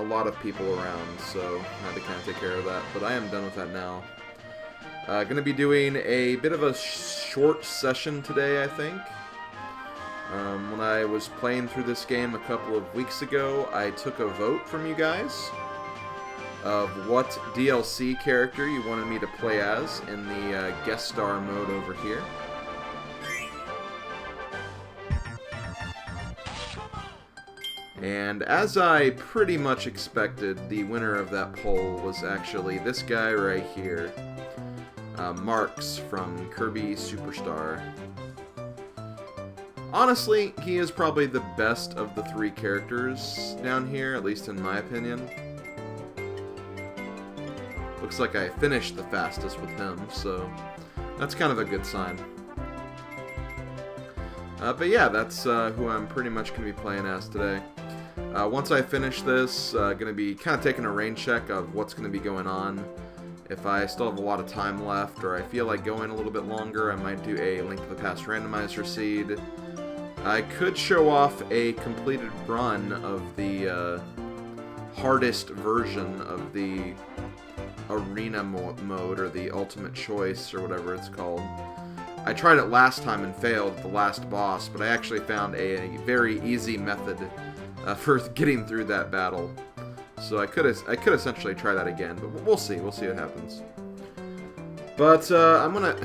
lot of people around, so I had to kind of take care of that. But I am done with that now. Going to be doing a bit of a short session today, I think. When I was playing through this game a couple of weeks ago, I took a vote from you guys of what DLC character you wanted me to play as in the guest star mode over here. And as I pretty much expected, the winner of that poll was actually this guy right here. Marks from Kirby Superstar. Honestly, he is probably the best of the three characters down here, at least in my opinion. Looks like I finished the fastest with him, so that's kind of a good sign. But yeah, that's who I'm pretty much going to be playing as today. Once I finish this, going to be kind of taking a rain check of what's going to be going on. If I still have a lot of time left, or I feel like going a little bit longer, I might do a Link to the Past randomizer seed. I could show off a completed run of the hardest version of the arena mode, or the ultimate choice, or whatever it's called. I tried it last time and failed at the last boss, but I actually found a very easy method for getting through that battle. So I could essentially try that again, but we'll see. We'll see what happens. But I'm gonna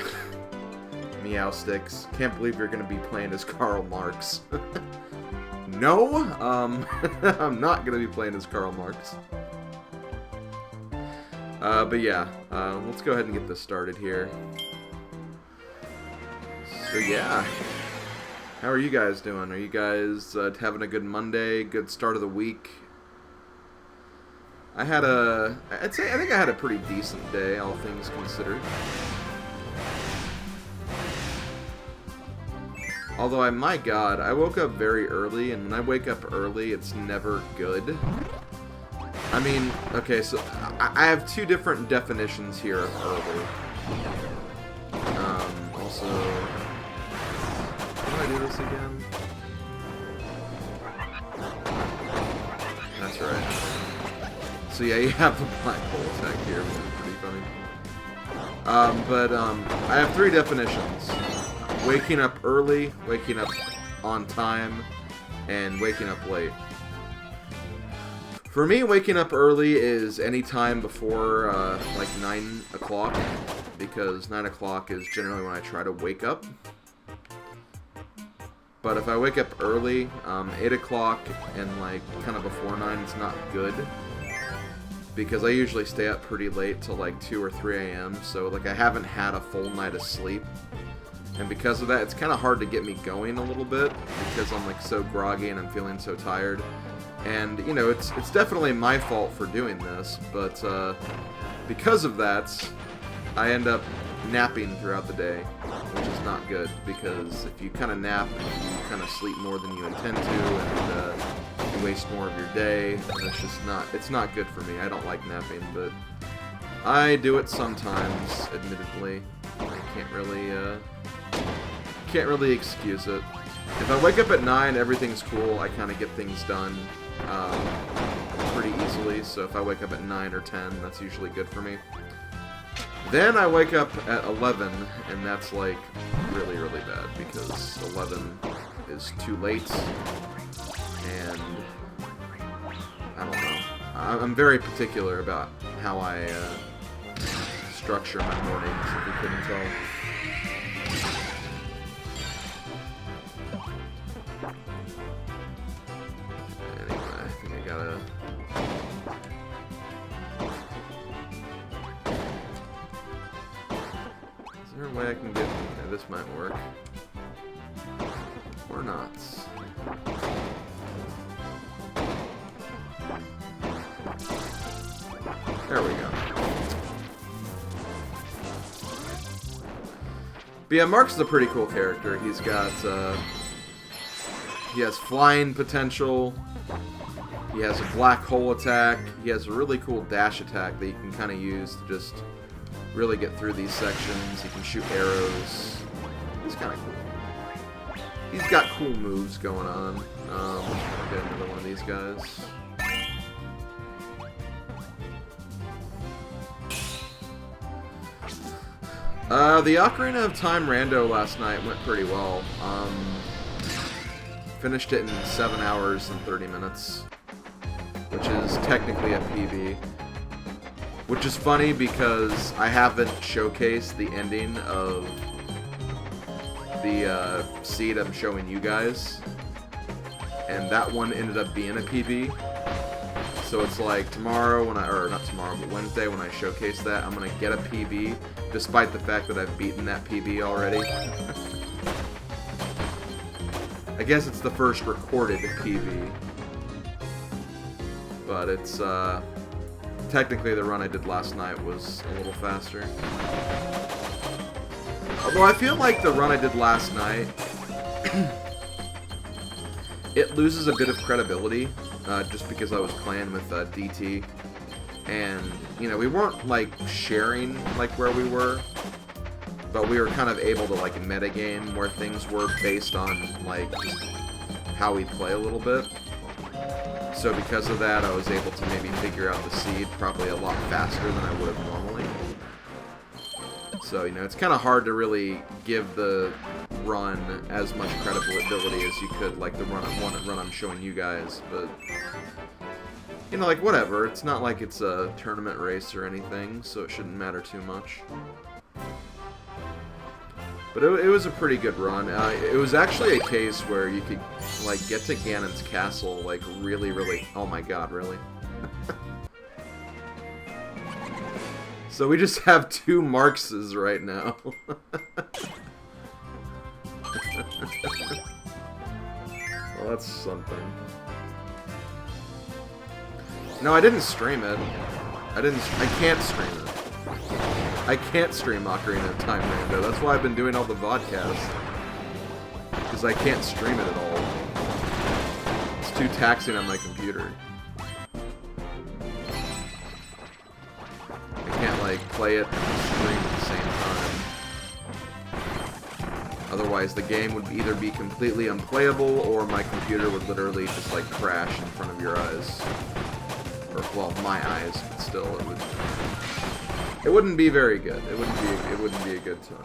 Meow Sticks. Can't believe you're gonna be playing as Karl Marx. No, I'm not gonna be playing as Karl Marx. But yeah, let's go ahead and get this started here. So yeah, how are you guys doing? Are you guys having a good Monday? Good start of the week? I think I had a pretty decent day, all things considered. Although, my God, I woke up very early, and when I wake up early, it's never good. I mean, okay, so I have two different definitions here of early. Also, how do I do this again? That's right. So yeah, you have the black hole attack here, which is pretty funny. I have three definitions. Waking up early, waking up on time, and waking up late. For me, waking up early is any time before, like 9 o'clock, because 9 o'clock is generally when I try to wake up. But if I wake up early, 8 o'clock and, like, kind of before 9, it's not good. Because I usually stay up pretty late till like 2 or 3 a.m. So like I haven't had a full night of sleep. And because of that, it's kind of hard to get me going a little bit. Because I'm like so groggy and I'm feeling so tired. And, you know, it's definitely my fault for doing this. But because of that, I end up napping throughout the day. Which is not good. Because if you kind of nap, you kind of sleep more than you intend to. And you waste more of your day, and it's not good for me. I don't like napping, but I do it sometimes, admittedly. I can't really excuse it. If I wake up at 9, everything's cool. I kind of get things done pretty easily, so if I wake up at 9 or 10, that's usually good for me. Then I wake up at 11, and that's like really, really bad, because 11 is too late. And I don't know. I'm very particular about how I structure my mornings, if you couldn't tell. Anyway, I think I gotta... Is there a way I can get... Yeah, this might work. Or not. There we go. But yeah, Mark's a pretty cool character. He's got, he has flying potential. He has a black hole attack. He has a really cool dash attack that you can kind of use to just really get through these sections. He can shoot arrows. He's kind of cool. He's got cool moves going on. I'll get another one of these guys. The Ocarina of Time rando last night went pretty well. Finished it in 7 hours and 30 minutes, which is technically a PB. Which is funny because I haven't showcased the ending of the seed I'm showing you guys, and that one ended up being a PB. So it's like tomorrow when or not tomorrow, but Wednesday when I showcase that, I'm gonna get a PB, despite the fact that I've beaten that PB already. I guess it's the first recorded PB, but it's technically the run I did last night was a little faster. Although I feel like the run I did last night, it loses a bit of credibility, just because I was playing with DT, and, you know, we weren't, like, sharing, like, where we were, but we were kind of able to, like, metagame where things were based on, like, just how we play a little bit. So because of that, I was able to maybe figure out the seed probably a lot faster than I would have normally. So, you know, it's kind of hard to really give the run as much credibility as you could, like the run I'm showing you guys, but, you know, like, whatever. It's not like it's a tournament race or anything, so it shouldn't matter too much. But it was a pretty good run. It was actually a case where you could, like, get to Ganon's castle, like, really... Oh my god, really? So we just have 2 Markses right now. Well, that's something. No, I didn't stream it. I can't stream it. I can't stream Ocarina of Time rando. That's why I've been doing all the vodcasts. Because I can't stream it at all. It's too taxing on my computer. I can't, like, play it and stream at the same time. Otherwise, the game would either be completely unplayable, or my computer would literally just, like, crash in front of your eyes. Or, well, my eyes, but still, it wouldn't be very good. It wouldn't be a good time.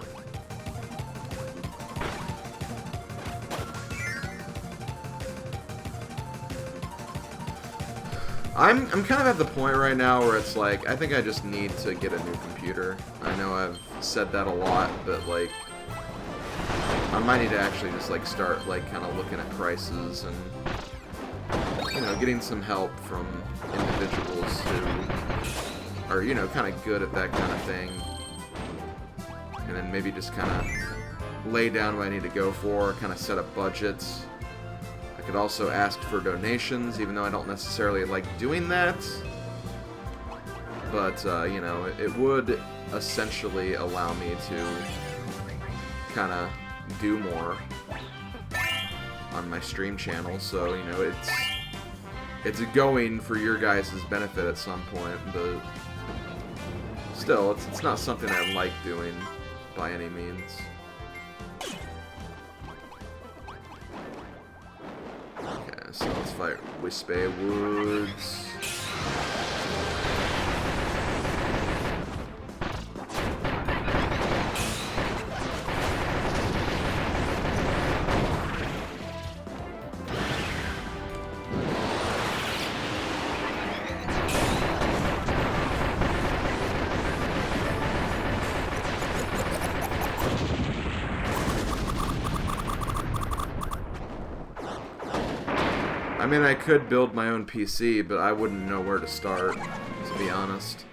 I'm kind of at the point right now where it's like, I think I just need to get a new computer. I know I've said that a lot, but, like, I might need to actually just, like, start, like, kind of looking at prices and, you know, getting some help from individuals who are, you know, kind of good at that kind of thing. And then maybe just kind of lay down what I need to go for, kind of set up budgets. I could also ask for donations, even though I don't necessarily like doing that. But, you know, it would essentially allow me to kind of do more on my stream channel. So, you know, it's going for your guys' benefit at some point, but still, it's not something I like doing by any means. Okay, so let's fight Wispay Woods. I mean, I could build my own PC, but I wouldn't know where to start, to be honest.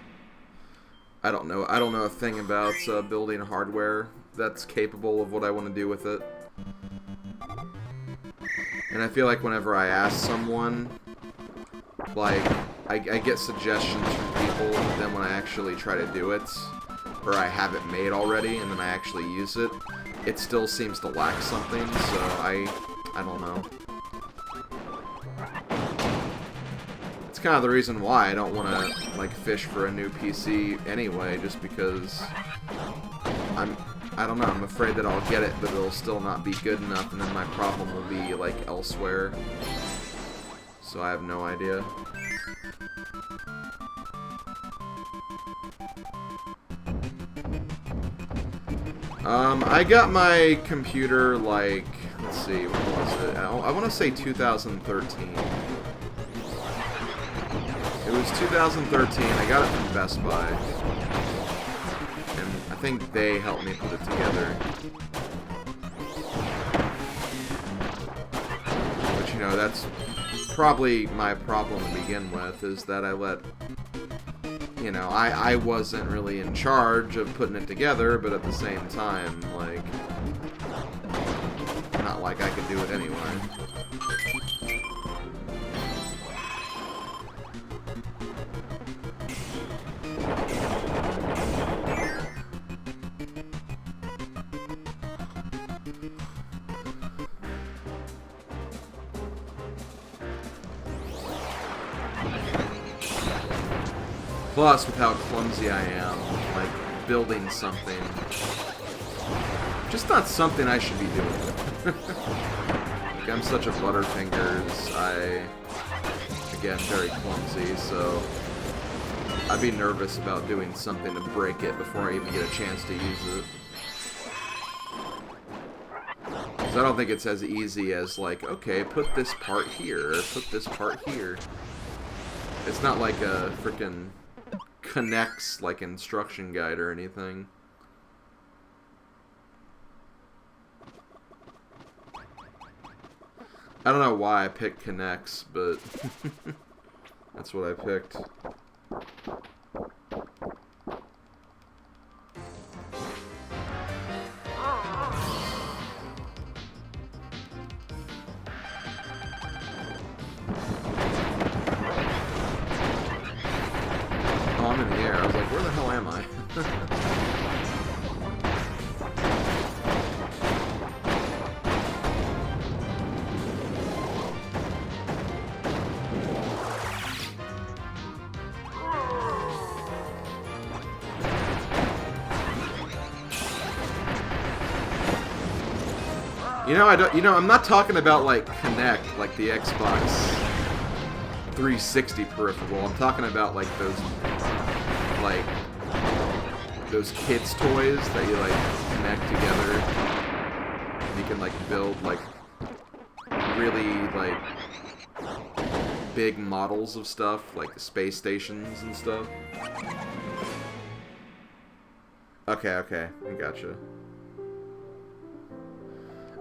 I don't know a thing about building hardware that's capable of what I want to do with it. And I feel like whenever I ask someone, like, I get suggestions from people, but then when I actually try to do it, or I have it made already, and then I actually use it, it still seems to lack something, so I don't know. It's kind of the reason why I don't want to, like, fish for a new PC anyway, just because I don't know, I'm afraid that I'll get it, but it'll still not be good enough, and then my problem will be, like, elsewhere. So I have no idea. I got my computer, like, let's see, when was it? I want to say 2013. It was 2013. I got it from Best Buy. And I think they helped me put it together. But, you know, that's probably my problem to begin with, is that I let... You know, I wasn't really in charge of putting it together, but at the same time, like, not like I could do it anyway. Plus, with how clumsy I am, like, building something. Just not something I should be doing. Like, I'm such a butterfingers. Again, very clumsy, so I'd be nervous about doing something to break it before I even get a chance to use it. Because I don't think it's as easy as, like, okay, put this part here, or put this part here. It's not like a freaking connects, like, instruction guide or anything. I don't know why I picked connects, but that's what I picked. Oh, I'm in the air. I was like, where the hell am I? I'm not talking about, like, Kinect, like the Xbox 360 peripheral. I'm talking about, like, those kids' toys that you, like, connect together. You can, like, build, like, really, like, big models of stuff, like space stations and stuff. Okay, I gotcha.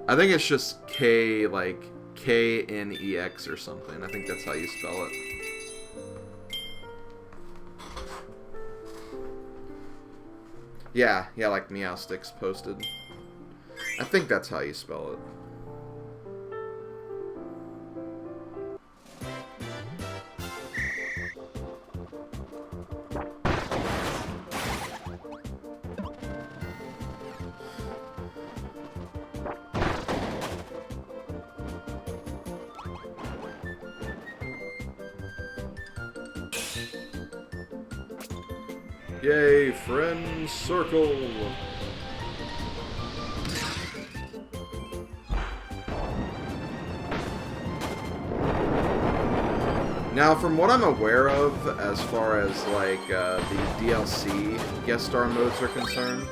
I think it's just K, like, K-N-E-X or something. I think that's how you spell it. Yeah, like Meowsticks posted. I think that's how you spell it. Yay, friend circle! Now, from what I'm aware of, as far as, like, the DLC guest star modes are concerned,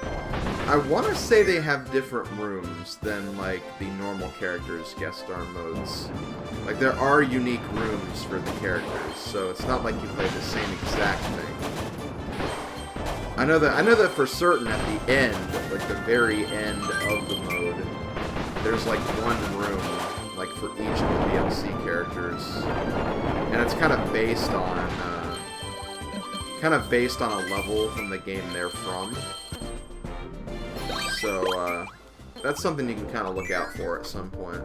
I want to say they have different rooms than, like, the normal characters' guest star modes. Like, there are unique rooms for the characters, so it's not like you play the same exact thing. I know that for certain at the end, like the very end of the mode, there's like one room, like for each of the DLC characters, and it's kind of based on a level from the game they're from. So that's something you can kind of look out for at some point.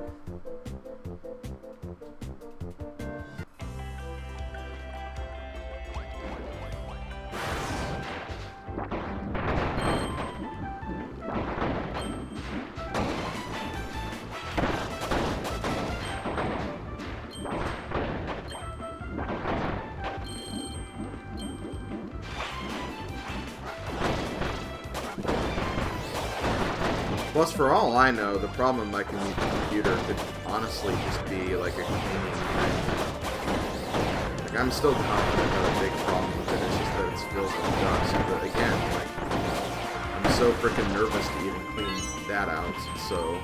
Plus, for all I know, the problem with my computer could honestly just be like a cleaning thing. Like, I'm still confident that a big problem with it is just that it's filled with dust. But again, like, I'm so freaking nervous to even clean that out, so...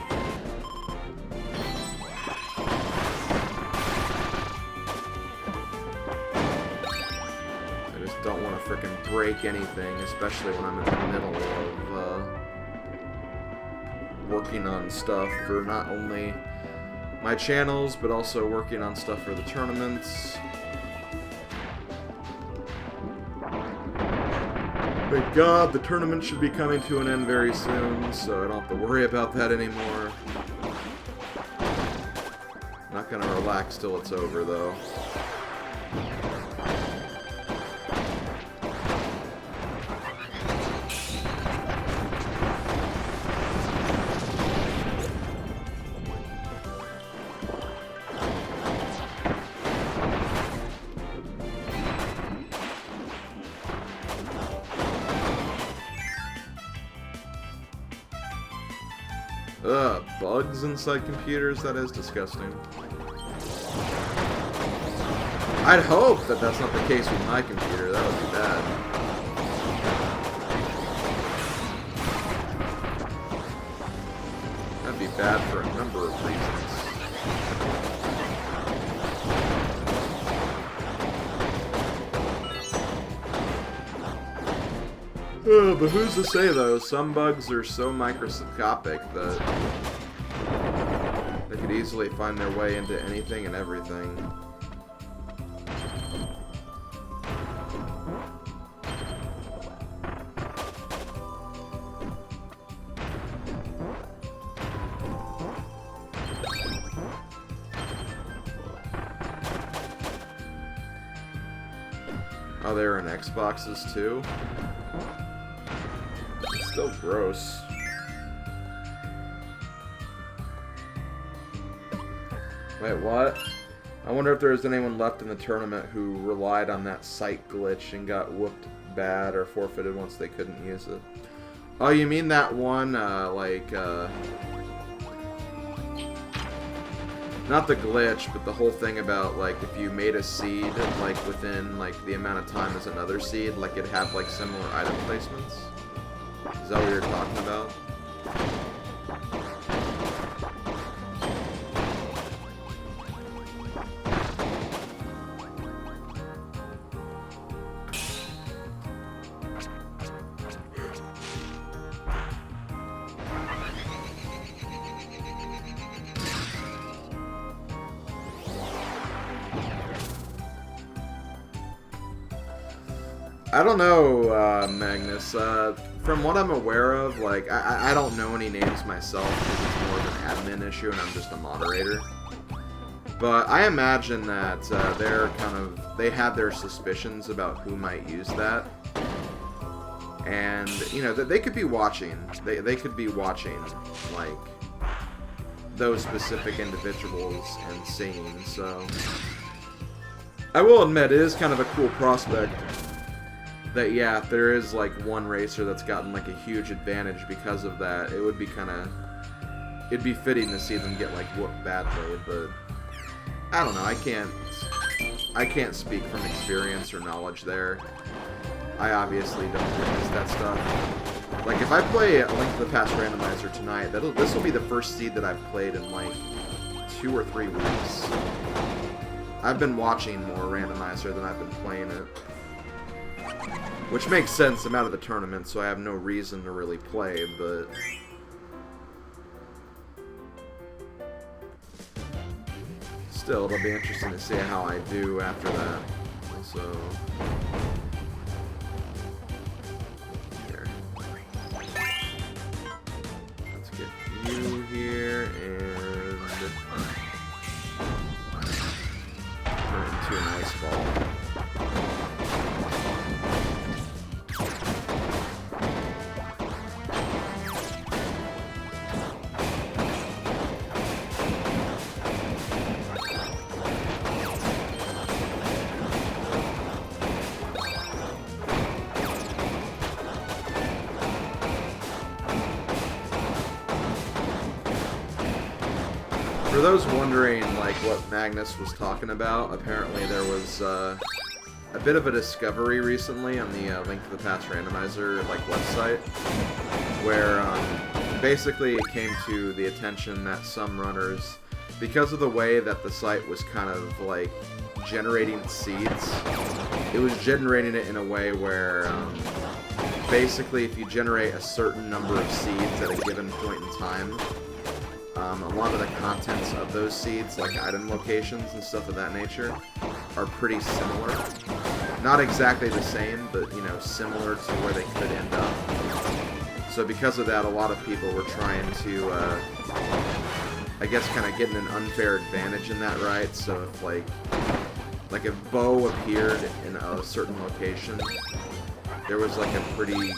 I just don't want to freaking break anything, especially when I'm in the middle of working on stuff for not only my channels, but also working on stuff for the tournaments. Thank God, the tournament should be coming to an end very soon, so I don't have to worry about that anymore. Not gonna relax till it's over, though. Ugh, bugs inside computers? That is disgusting. I'd hope that that's not the case with my computer. That would be bad. That'd be bad for a number of reasons. But who's to say, though? Some bugs are so microscopic that they could easily find their way into anything and everything. Oh, they're in Xboxes, too? Still gross. Wait, what? I wonder if there's anyone left in the tournament who relied on that site glitch and got whooped bad or forfeited once they couldn't use it. Oh, you mean that one, not the glitch, but the whole thing about, like, if you made a seed, like, within, like, the amount of time as another seed, like, it'd have, like, similar item placements? Is that what you're talking about? I don't know, Magnus. From what I'm aware of, like, I don't know any names myself because it's more of an admin issue and I'm just a moderator. But I imagine that they had their suspicions about who might use that. And, you know, they could be watching. They could be watching, like, those specific individuals and seeing, so... I will admit, it is kind of a cool prospect. That, yeah, if there is, like, one racer that's gotten, like, a huge advantage because of that, it would be kind of... It'd be fitting to see them get, like, whooped badly, but... I don't know, I can't speak from experience or knowledge there. I obviously don't witness that stuff. Like, if I play Link to the Past Randomizer tonight, this will be the first seed that I've played in, like, 2 or 3 weeks. I've been watching more Randomizer than I've been playing it. Which makes sense, I'm out of the tournament, so I have no reason to really play, but... Still, it'll be interesting to see how I do after that. So... Here. Let's get you here, and... turn it into an ice ball. For those wondering, like, what Magnus was talking about, apparently there was a bit of a discovery recently on the Link to the Past Randomizer, like, website. where basically it came to the attention that some runners, because of the way that the site was kind of like generating seeds, it was generating it in a way where basically if you generate a certain number of seeds at a given point in time, a lot of the contents of those seeds, like item locations and stuff of that nature, are pretty similar. Not exactly the same, but, you know, similar to where they could end up. So because of that, a lot of people were trying to, I guess, kind of getting an unfair advantage in that, right? So if, like if Bo appeared in a certain location, there was, like, a pretty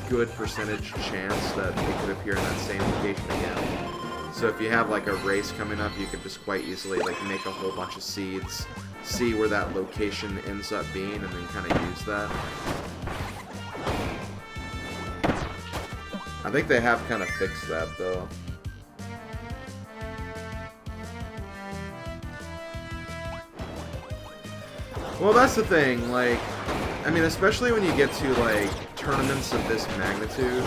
good percentage chance that they could appear in that same location again. So if you have like a race coming up, you could just quite easily like make a whole bunch of seeds, see where that location ends up being, and then kind of use that. I think they have kind of fixed that though. Well, that's the thing, like, I mean, especially when you get to like tournaments of this magnitude,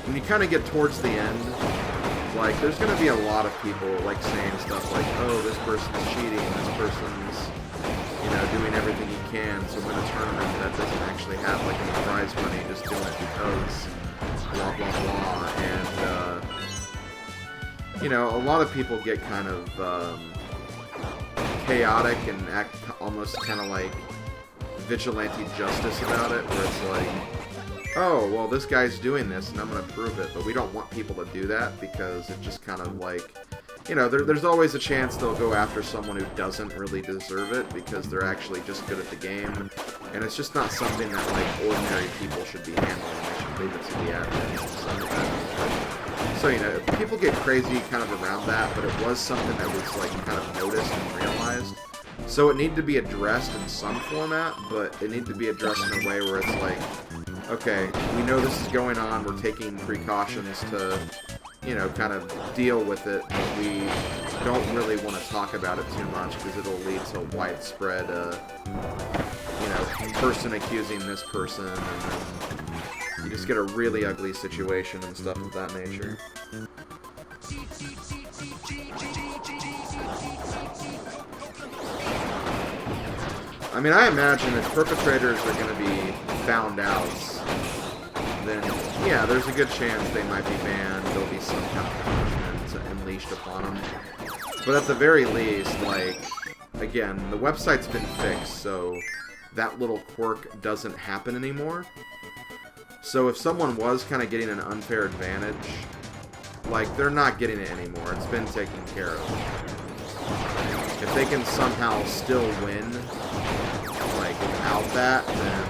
when you kind of get towards the end, like, there's going to be a lot of people, like, saying stuff like, oh, this person's cheating, this person's, you know, doing everything he can to win a tournament that doesn't actually have, like, any prize money, just doing it because, blah, blah, blah, and, you know, a lot of people get kind of, chaotic and act almost kind of like vigilante justice about it, where it's like, oh, well, this guy's doing this, and I'm going to prove it, but we don't want people to do that, because it just kind of, like, you know, there's always a chance they'll go after someone who doesn't really deserve it, because they're actually just good at the game, and it's just not something that, like, ordinary people should be handling. They should leave it to the admins. So, you know, people get crazy kind of around that, but it was something that was, like, kind of noticed and realized. So it needed to be addressed in some format, but it needed to be addressed in a way where it's like, okay, we know this is going on, we're taking precautions to, you know, kind of deal with it, but we don't really want to talk about it too much, because it'll lead to widespread, you know, person accusing this person, and then you just get a really ugly situation and stuff of that nature. I mean, I imagine if perpetrators are going to be found out, then, yeah, there's a good chance they might be banned, there'll be some kind of punishment unleashed upon them. But at the very least, like, again, the website's been fixed, so that little quirk doesn't happen anymore. So if someone was kind of getting an unfair advantage, like, they're not getting it anymore, it's been taken care of. If they can somehow still win, like, without that, then,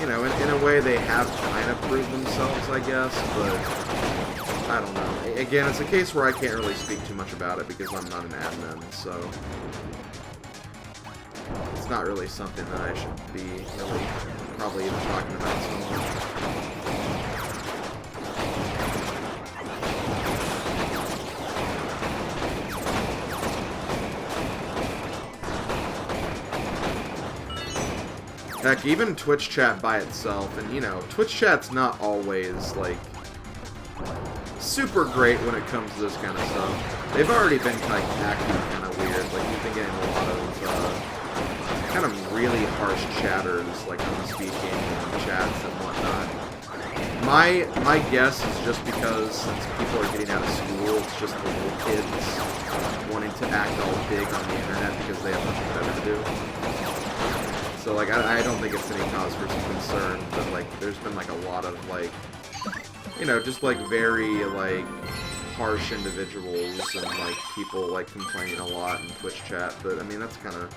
you know, in a way they have kind of proved themselves, I guess, but I don't know. Again, it's a case where I can't really speak too much about it because I'm not an admin, so it's not really something that I should be really probably even talking about so much. Heck, even Twitch chat by itself, and, you know, Twitch chat's not always, like, super great when it comes to this kind of stuff. They've already been, like, acting kind of weird. Like, you've been getting a lot of, kind of really harsh chatters, like, on the speaking and chats and whatnot. My guess is just because, since people are getting out of school, it's just the little kids wanting to act all big on the internet because they have nothing better to do. So, like, I don't think it's any cause for some concern, but, like, there's been, like, a lot of, like, you know, just, like, very, like, harsh individuals and, like, people, like, complaining a lot in Twitch chat, but, I mean, that's kind of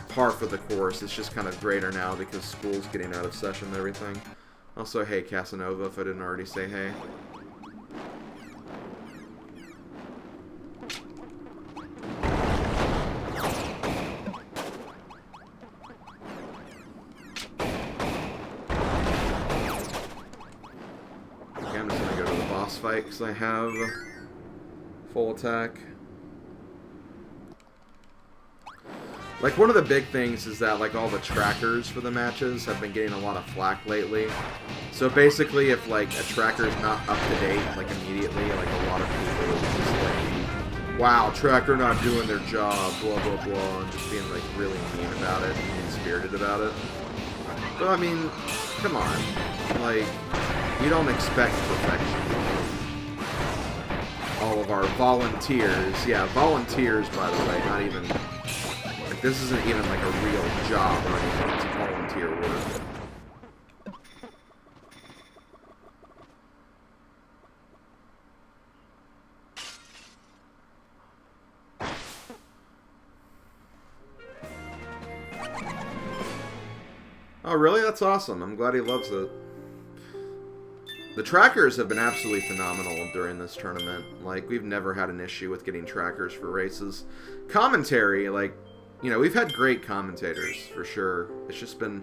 par for the course. It's just kind of greater now because school's getting out of session and everything. Also, hey, Casanova, if I didn't already say hey. Fight because I have full attack. Like, one of the big things is that, like, all the trackers for the matches have been getting a lot of flack lately. So basically, if, like, a tracker's not up to date, like, immediately, like, a lot of people will just, like, wow, tracker not doing their job, blah, blah, blah, and just being, like, really mean about it and mean-spirited about it. But, I mean, come on. Like, we don't expect perfection. All of our volunteers, yeah, volunteers, by the way, not even... This isn't even like a real job or anything, it's volunteer work. Oh, really? That's awesome. I'm glad he loves it. The trackers have been absolutely phenomenal during this tournament. Like, we've never had an issue with getting trackers for races. Commentary, like... You know, we've had great commentators, for sure. It's just been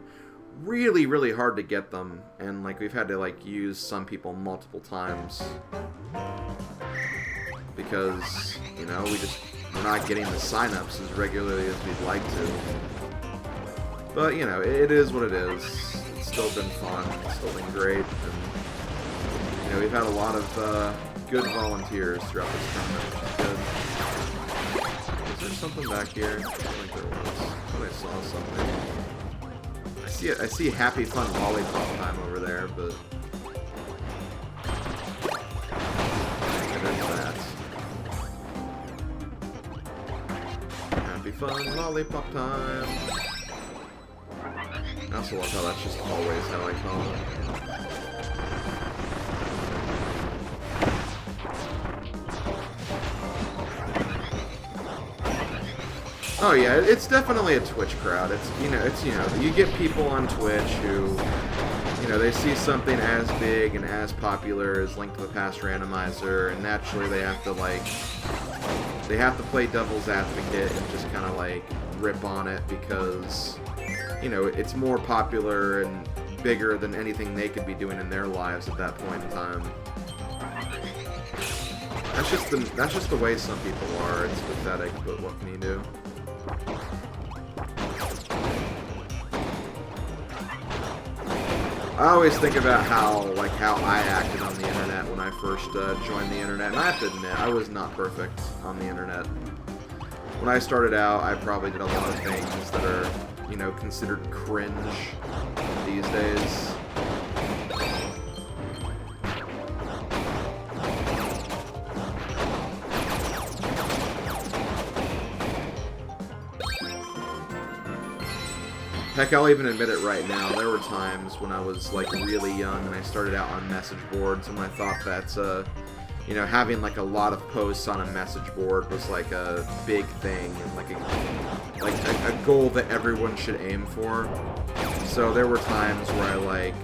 really, really hard to get them. And, like, we've had to, like, use some people multiple times. Because, you know, we're not getting the sign-ups as regularly as we'd like to. But, you know, it is what it is. It's still been fun. It's still been great. And, you know, we've had a lot of good volunteers throughout this tournament, which is good. Is there something back here? I think there was. I thought I saw something. I see Happy Fun Lollipop Time over there, but... And there's that. Happy Fun Lollipop Time. I also love how that's just always how I call it. Oh yeah, it's definitely a Twitch crowd. It's you get people on Twitch who, you know, they see something as big and as popular as Link to the Past Randomizer, and naturally they have to play devil's advocate and just kind of like rip on it because, you know, it's more popular and bigger than anything they could be doing in their lives at that point in time. That's just the way some people are. It's pathetic, but what can you do? I always think about how I acted on the internet when I first joined the internet, and I have to admit, I was not perfect on the internet. When I started out, I probably did a lot of things that are, you know, considered cringe these days. Heck, I'll even admit it right now. There were times when I was, like, really young and I started out on message boards and I thought that, you know, having, like, a lot of posts on a message board was, like, a big thing and, like a goal that everyone should aim for. So there were times where I, like,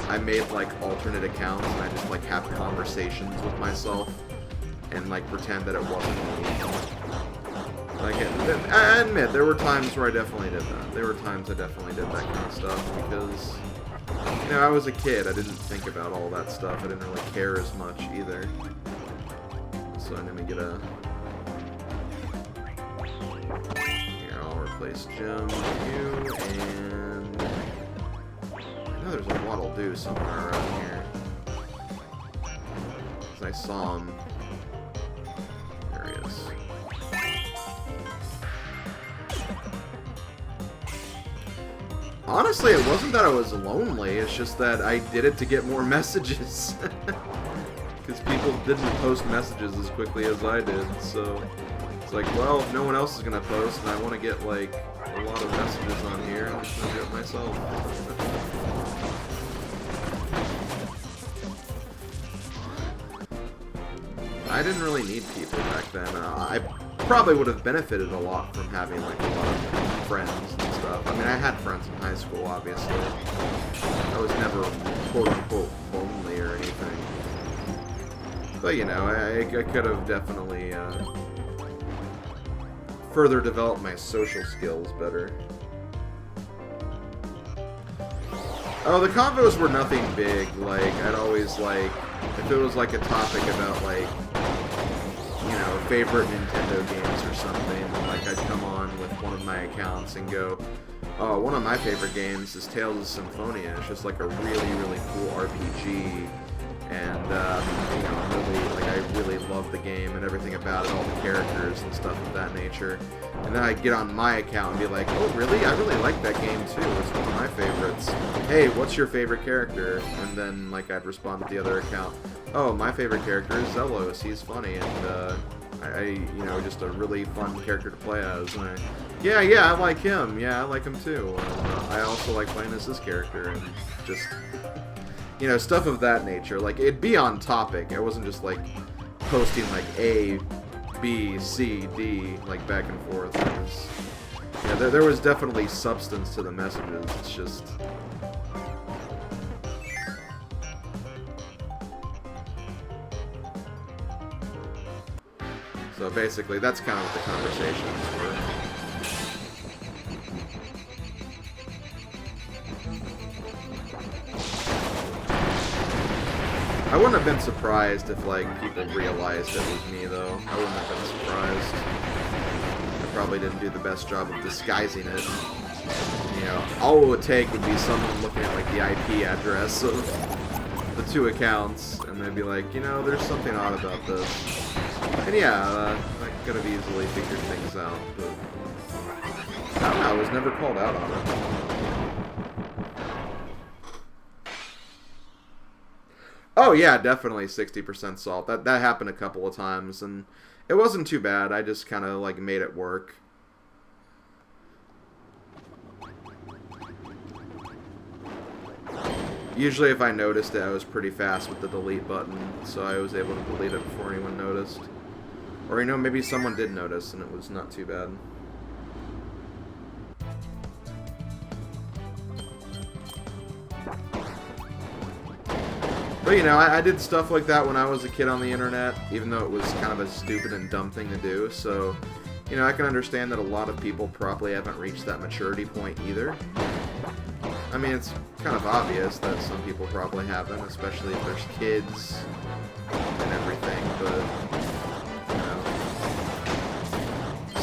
I made, like, alternate accounts and I just, like, have conversations with myself and, like, pretend that it wasn't me. Like, I admit, there were times where I definitely did that. There were times I definitely did that kind of stuff because, you know, I was a kid. I didn't think about all that stuff. I didn't really care as much either. So let me get a... Here, I'll replace Jim with you, and... I know there's a Waddle-Doo somewhere around here. Because I saw him. There he is. Honestly, it wasn't that I was lonely, it's just that I did it to get more messages. Because people didn't post messages as quickly as I did, so... It's like, well, if no one else is gonna post, and I want to get, like, a lot of messages on here, I'm just gonna do it myself. I didn't really need people back then. I probably would have benefited a lot from having, like, a lot of friends and stuff. I mean, I had friends in high school, obviously. I was never, quote-unquote, lonely or anything. But, you know, I could have definitely further developed my social skills better. Oh, the convos were nothing big. Like, I'd always, like, if it was, like, a topic about, like, know, favorite Nintendo games or something. Like, I'd come on with one of my accounts and go, oh, one of my favorite games is Tales of Symphonia. It's just like a really, really cool RPG. And, you know, I really love the game and everything about it, all the characters and stuff of that nature. And then I'd get on my account and be like, oh, really? I really like that game, too. It's one of my favorites. Hey, what's your favorite character? And then, like, I'd respond to the other account, oh, my favorite character is Zelos. He's funny, and, you know, just a really fun character to play as. And yeah, I like him. Yeah, I like him, too. I also like playing as this character, and just... You know, stuff of that nature. Like, it'd be on topic. I wasn't just, like, posting, like, A, B, C, D, like, back and forth. It was, you know, there was definitely substance to the messages. It's just... So, basically, that's kind of what the conversations were. I wouldn't have been surprised if, like, people realized it was me, though. I wouldn't have been surprised. I probably didn't do the best job of disguising it. You know, all it would take would be someone looking at, like, the IP address of the two accounts, and they'd be like, you know, there's something odd about this. And yeah, I could have easily figured things out, but... I don't know, I was never called out on it. Oh yeah, definitely 60% salt. That happened a couple of times, and it wasn't too bad. I just kind of like made it work. Usually if I noticed it, I was pretty fast with the delete button, so I was able to delete it before anyone noticed. Or, you know, maybe someone did notice, and it was not too bad. But, you know, I did stuff like that when I was a kid on the internet, even though it was kind of a stupid and dumb thing to do, so, you know, I can understand that a lot of people probably haven't reached that maturity point either. I mean, it's kind of obvious that some people probably haven't, especially if there's kids and everything, but, you know.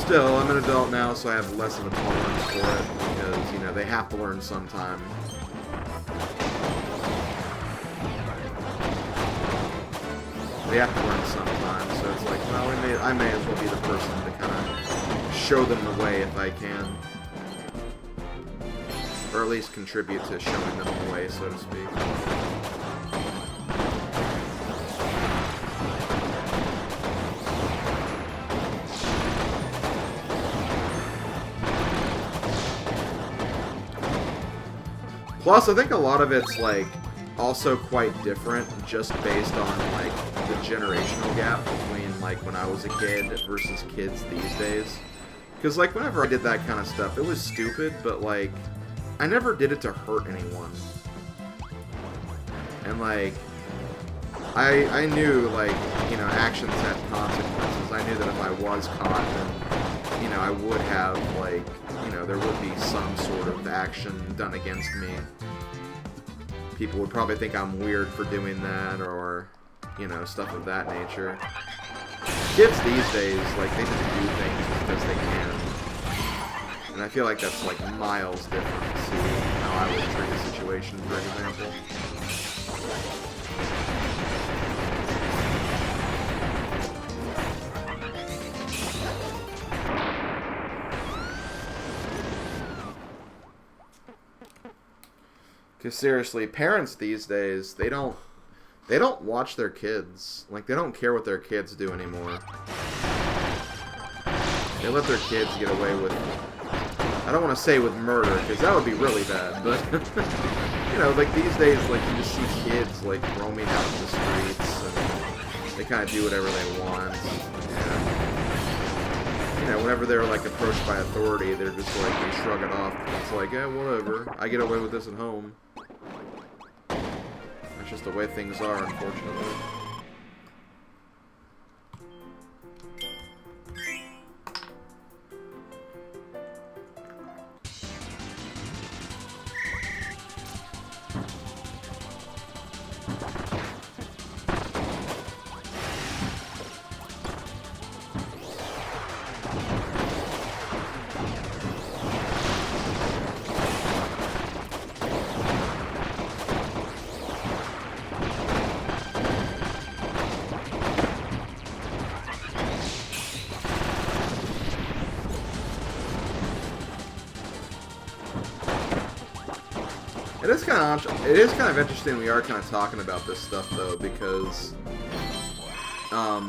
Still, I'm an adult now, so I have less of a tolerance for it, because, you know, they have to learn sometime. They have to learn sometime, so it's like, well, I may as well be the person to kind of show them the way if I can. Or at least contribute to showing them the way, so to speak. Plus, I think a lot of it's, like, also quite different just based on, like, the generational gap between, like, when I was a kid versus kids these days. Because, like, whenever I did that kind of stuff, it was stupid, but, like, I never did it to hurt anyone. And, like, I knew, like, you know, actions had consequences. I knew that if I was caught, then, you know, I would have, like, you know, there would be some sort of action done against me. People would probably think I'm weird for doing that, or, you know, stuff of that nature. Kids these days, like, they just do things because they can. And I feel like that's, like, miles different to how I would treat a situation, for example. Because seriously, parents these days, they don't watch their kids. Like, they don't care what their kids do anymore. They let their kids get away with, I don't want to say with murder, because that would be really bad, but, you know, like, these days, like, you just see kids, like, roaming out in the streets, and they kind of do whatever they want, and, you know, whenever they're, like, approached by authority, they're just, like, they shrug it off. It's like, yeah, whatever, I get away with this at home. That's just the way things are, unfortunately. It is kind of interesting we are kind of talking about this stuff, though, because, I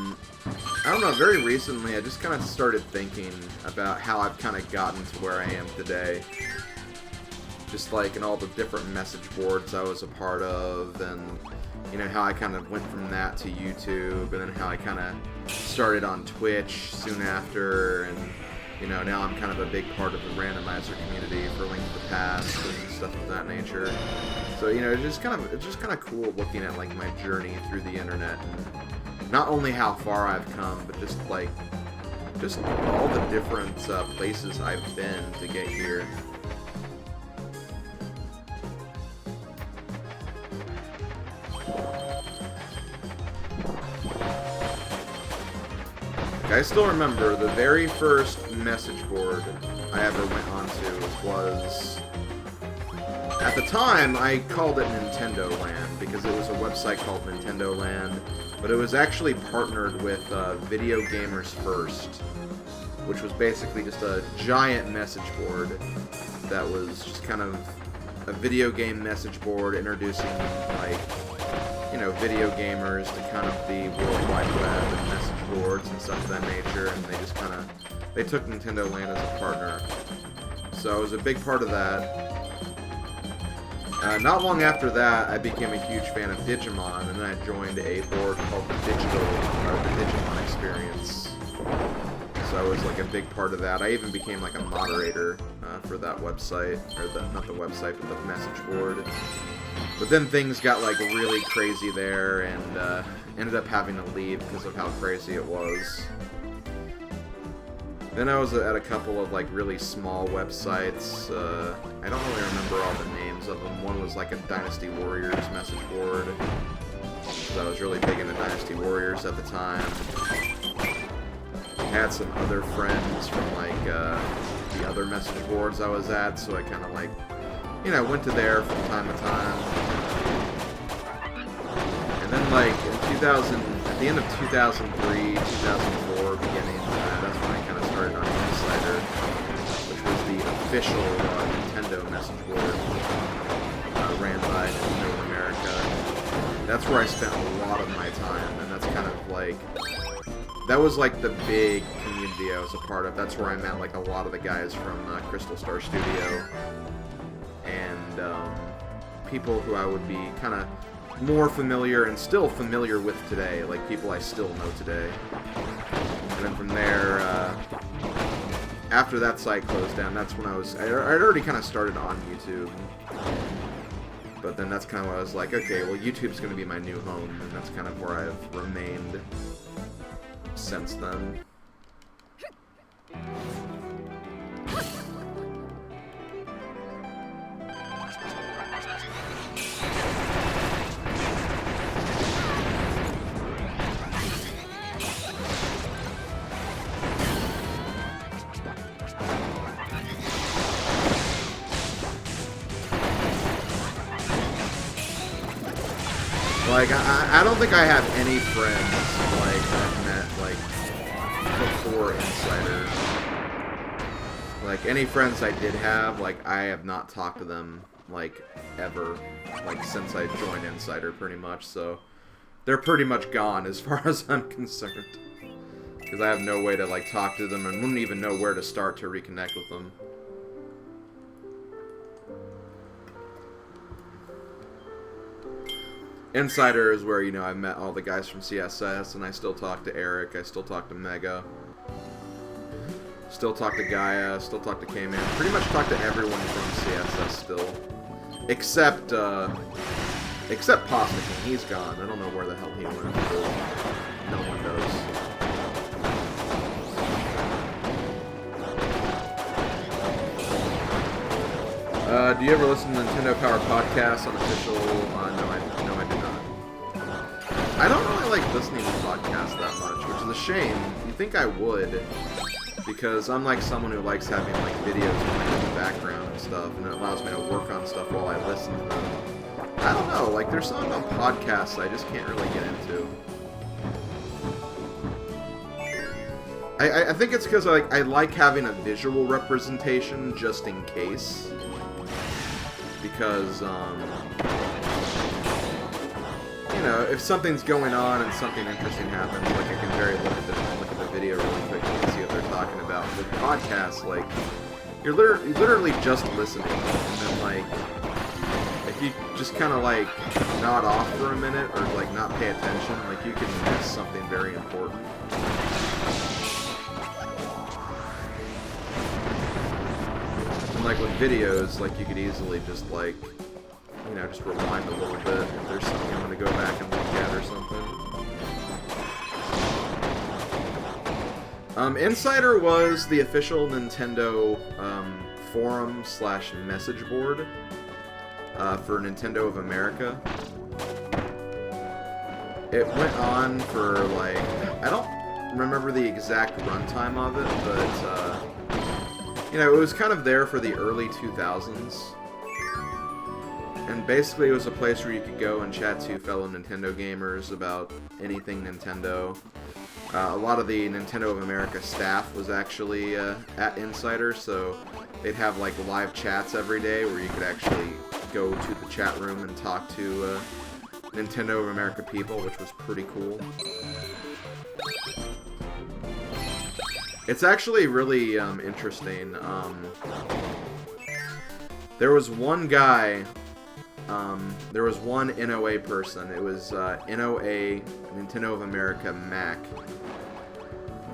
don't know, very recently I just kind of started thinking about how I've kind of gotten to where I am today. Just like in all the different message boards I was a part of, and, you know, how I kind of went from that to YouTube, and then how I kind of started on Twitch soon after, and, you know, now I'm kind of a big part of the randomizer community for Link to the Past and stuff of that nature. So, you know, it's just kind of cool looking at like my journey through the internet, and not only how far I've come, but just all the different places I've been to get here. I still remember the very first message board I ever went onto was, at the time, I called it Nintendo Land because it was a website called Nintendo Land, but it was actually partnered with Video Gamers First, which was basically just a giant message board that was just kind of a video game message board introducing, like, you know, video gamers to kind of the World Wide Web and message boards and stuff of that nature, and they took Nintendo Land as a partner. So I was a big part of that. Not long after that, I became a huge fan of Digimon, and then I joined a board called the Digimon Experience. So I was like a big part of that. I even became like a moderator for that website, or not the website, but the message board. But then things got like really crazy there, and ended up having to leave because of how crazy it was. Then I was at a couple of like really small websites. I don't really remember all the names of them. One was like a Dynasty Warriors message board. So I was really big into Dynasty Warriors at the time. I had some other friends from like the other message boards I was at, so I kind of like, you know, went to there from time to time. And then like in 2000, at the end of 2003, 2004, beginning of that, that's when I kind of started on Insider, which was the official Nintendo message board ran by Nintendo America. That's where I spent a lot of my time, and that's kind of like, that was like the big community I was a part of. That's where I met like a lot of the guys from Crystal Star Studio, and people who I would be kind of more familiar and still familiar with today, like people I still know today. And then from there, after that site closed down, that's when I'd already kind of started on YouTube. But then that's kind of when I was like, okay, well, YouTube's going to be my new home, and that's kind of where I've remained since then. Like, I don't think I have any friends, like, I've met, like, before Insider. Like, any friends I did have, like, I have not talked to them, like, ever. Like, since I joined Insider, pretty much, so they're pretty much gone as far as I'm concerned. Because I have no way to, like, talk to them and wouldn't even know where to start to reconnect with them. Insider is where, you know, I met all the guys from CSS, and I still talk to Eric, I still talk to Mega, still talk to Gaia, still talk to K-Man, pretty much talk to everyone from CSS still. Except Postmaking, he's gone. I don't know where the hell he went. No one knows. Do you ever listen to Nintendo Power Podcasts on official? No, I do not. I don't really like listening to podcasts that much, which is a shame. You'd think I would, because I'm like someone who likes having like videos playing in the background and stuff, and it allows me to work on stuff while I listen to them. I don't know, like there's something about podcasts I just can't really get into. I think it's because I like having a visual representation just in case. because, you know, if something's going on and something interesting happens, like I can very look at the video really quickly and see what they're talking about. With podcasts, like, you're literally just listening, and then, like, if you just kind of, like, nod off for a minute, or, like, not pay attention, like, you can miss something very important. And, like, with videos, like, you could easily just, like, you know, just rewind a little bit if there's something I'm going to go back and look at or something. Insider was the official Nintendo forum / message board for Nintendo of America. It went on for, like, I don't remember the exact runtime of it, but, you know, it was kind of there for the early 2000s. And basically it was a place where you could go and chat to fellow Nintendo gamers about anything Nintendo. A lot of the Nintendo of America staff was actually at Insider, so they'd have, like, live chats every day where you could actually go to the chat room and talk to Nintendo of America people, which was pretty cool. It's actually really interesting. There was one guy, there was one NOA person. It was NOA, Nintendo of America Mac.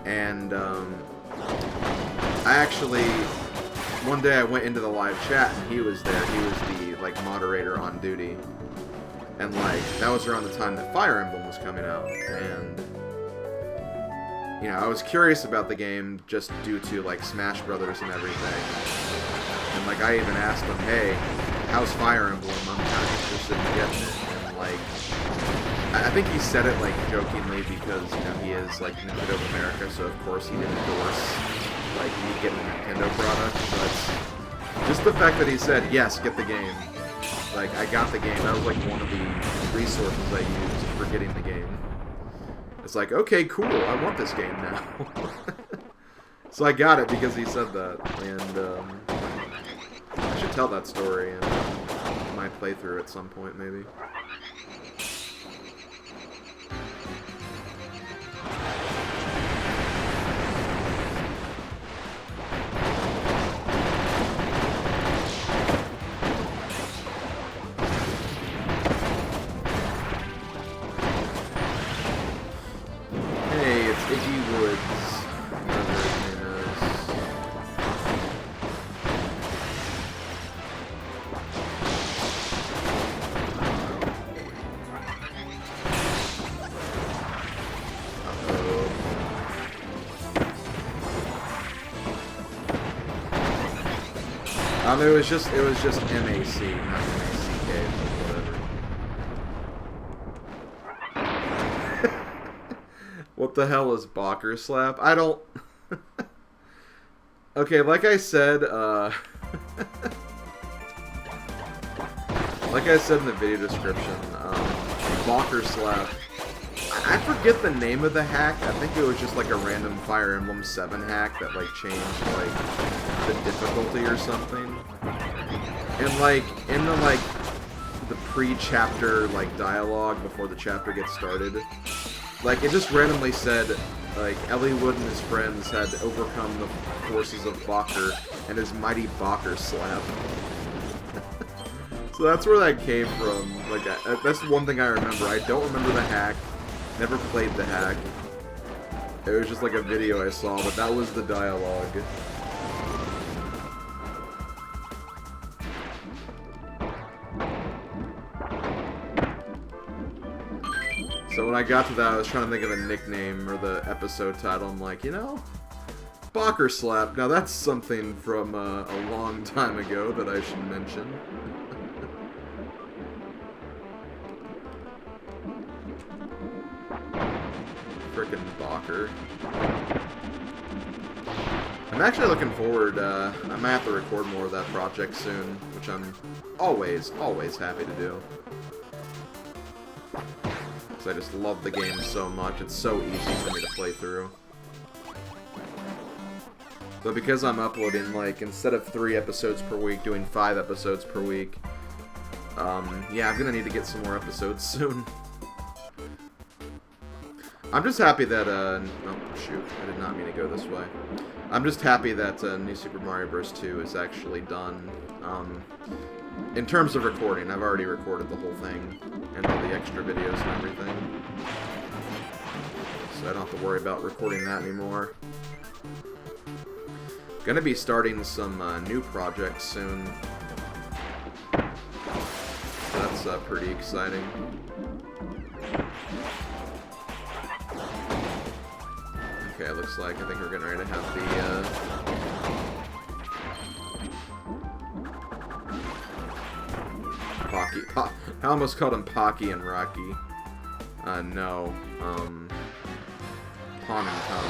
And I actually, one day I went into the live chat and he was there. He was the, like, moderator on duty. And, like, that was around the time that Fire Emblem was coming out. And, you know, I was curious about the game just due to, like, Smash Brothers and everything. And, like, I even asked him, hey, how's Fire Emblem? I'm kind of interested in getting it. And, like, I think he said it, like, jokingly because, you know, he is, like, Nintendo of America, so of course he'd endorse, like, me getting a Nintendo product. But just the fact that he said, yes, get the game. Like, I got the game. That was, like, one of the resources I used for getting the game. It's like, okay, cool, I want this game now. So I got it because he said that, and I should tell that story in my playthrough at some point, maybe. It was just MAC, not MACK, whatever. What the hell is Bocker Slap? I don't... Okay, like I said, like I said in the video description, Bocker Slap, I forget the name of the hack. I think it was just like a random Fire Emblem 7 hack that, like, changed, like, the difficulty or something. And, like, in the, like, the pre-chapter, like, dialogue before the chapter gets started, like, it just randomly said, like, Eliwood and his friends had overcome the forces of Bocker and his mighty Bocker Slap. So that's where that came from. Like, that's the one thing I remember. I don't remember the hack. Never played the hack. It was just like a video I saw, but that was the dialogue. So when I got to that, I was trying to think of a nickname or the episode title. I'm like, you know, Bocker Slap. Now that's something from a long time ago that I should mention. Frickin' Bocker. I'm actually looking forward, I might have to record more of that project soon, which I'm always happy to do. Because I just love the game so much, it's so easy for me to play through. But because I'm uploading, like, instead of 3 episodes per week, doing 5 episodes per week, Yeah, I'm gonna need to get some more episodes soon. I'm just happy that, oh, shoot, I did not mean to go this way. I'm just happy that New Super Mario Bros. 2 is actually done. In terms of recording, I've already recorded the whole thing, and all the extra videos and everything. So I don't have to worry about recording that anymore. Gonna be starting some new projects soon. So that's pretty exciting. Okay, looks like I think we're getting ready to have the Pocky. I almost called him Pocky and Rocky. No. Pon and Con.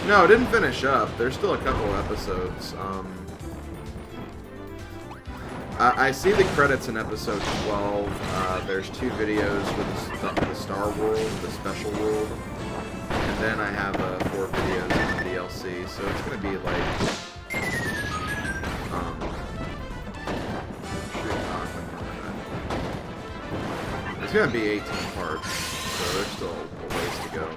No, it didn't finish up. There's still a couple episodes. I see the credits in episode 12. There's 2 videos for the Star World, the Special World, and then I have 4 videos in the DLC. So it's gonna be like, it's gonna be 18 parts. So there's still a ways to go.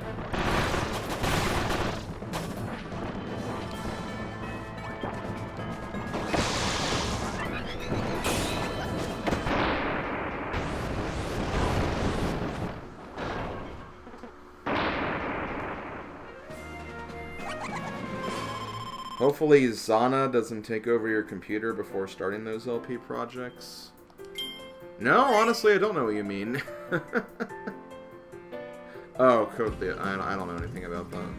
Hopefully Zana doesn't take over your computer before starting those LP projects. No, honestly, I don't know what you mean. Oh, Code the... I don't know anything about that.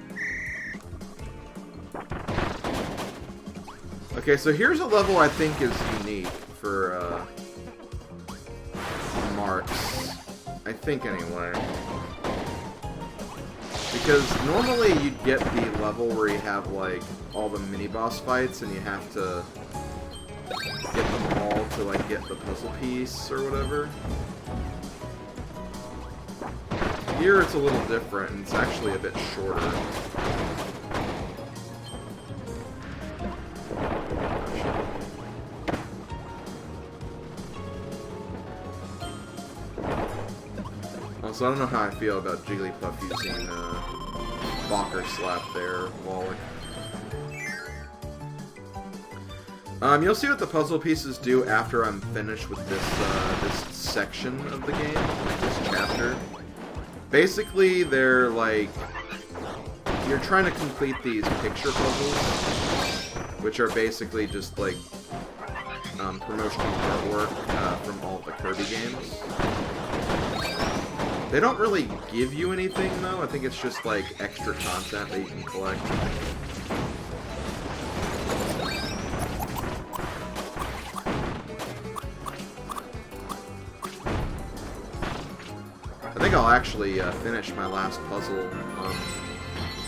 Okay, so here's a level I think is unique for Marks. I think, anyway. Because normally you'd get the level where you have, like, all the mini-boss fights and you have to get them all to, like, get the puzzle piece or whatever. Here it's a little different and it's actually a bit shorter. Also, I don't know how I feel about Jigglypuff using Walker Slap there, Wallach. You'll see what the puzzle pieces do after I'm finished with this section of the game, this chapter. Basically, they're like, you're trying to complete these picture puzzles, which are basically just like promotional artwork from all the Kirby games. They don't really give you anything, though. I think it's just, like, extra content that you can collect. I think I'll actually finish my last puzzle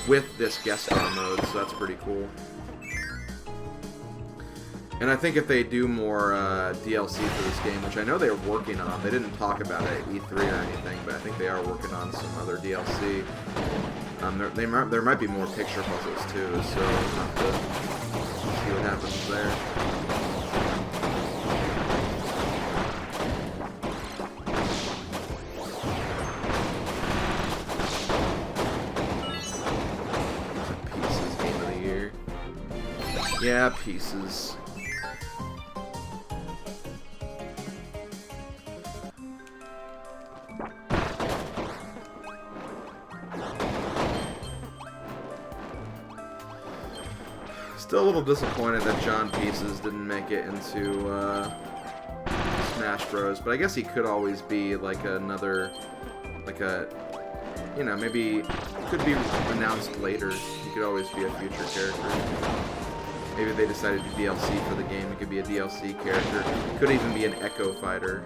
with this guest star mode, so that's pretty cool. And I think if they do more DLC for this game, which I know they're working on, they didn't talk about it at E3 or anything, but I think they are working on some other DLC. There might be more picture puzzles too, so we'll have to see what happens there. Pieces game of the year. Yeah, Pieces. Still a little disappointed that John Pieces didn't make it into Smash Bros. But I guess he could always be like another, like a, you know, maybe could be announced later. He could always be a future character. Maybe they decided to do DLC for the game. He could be a DLC character. Could even be an Echo Fighter.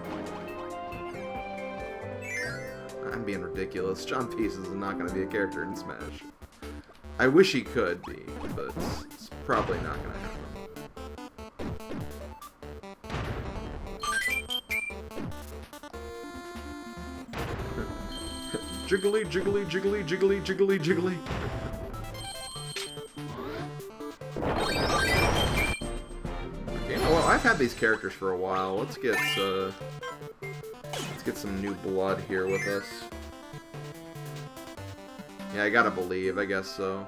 I'm being ridiculous. John Pieces is not going to be a character in Smash. I wish he could be, but it's probably not gonna happen. Jiggly, jiggly, jiggly, jiggly, jiggly, jiggly. Okay, well, I've had these characters for a while. Let's get some new blood here with us. Yeah, I gotta believe. I guess so.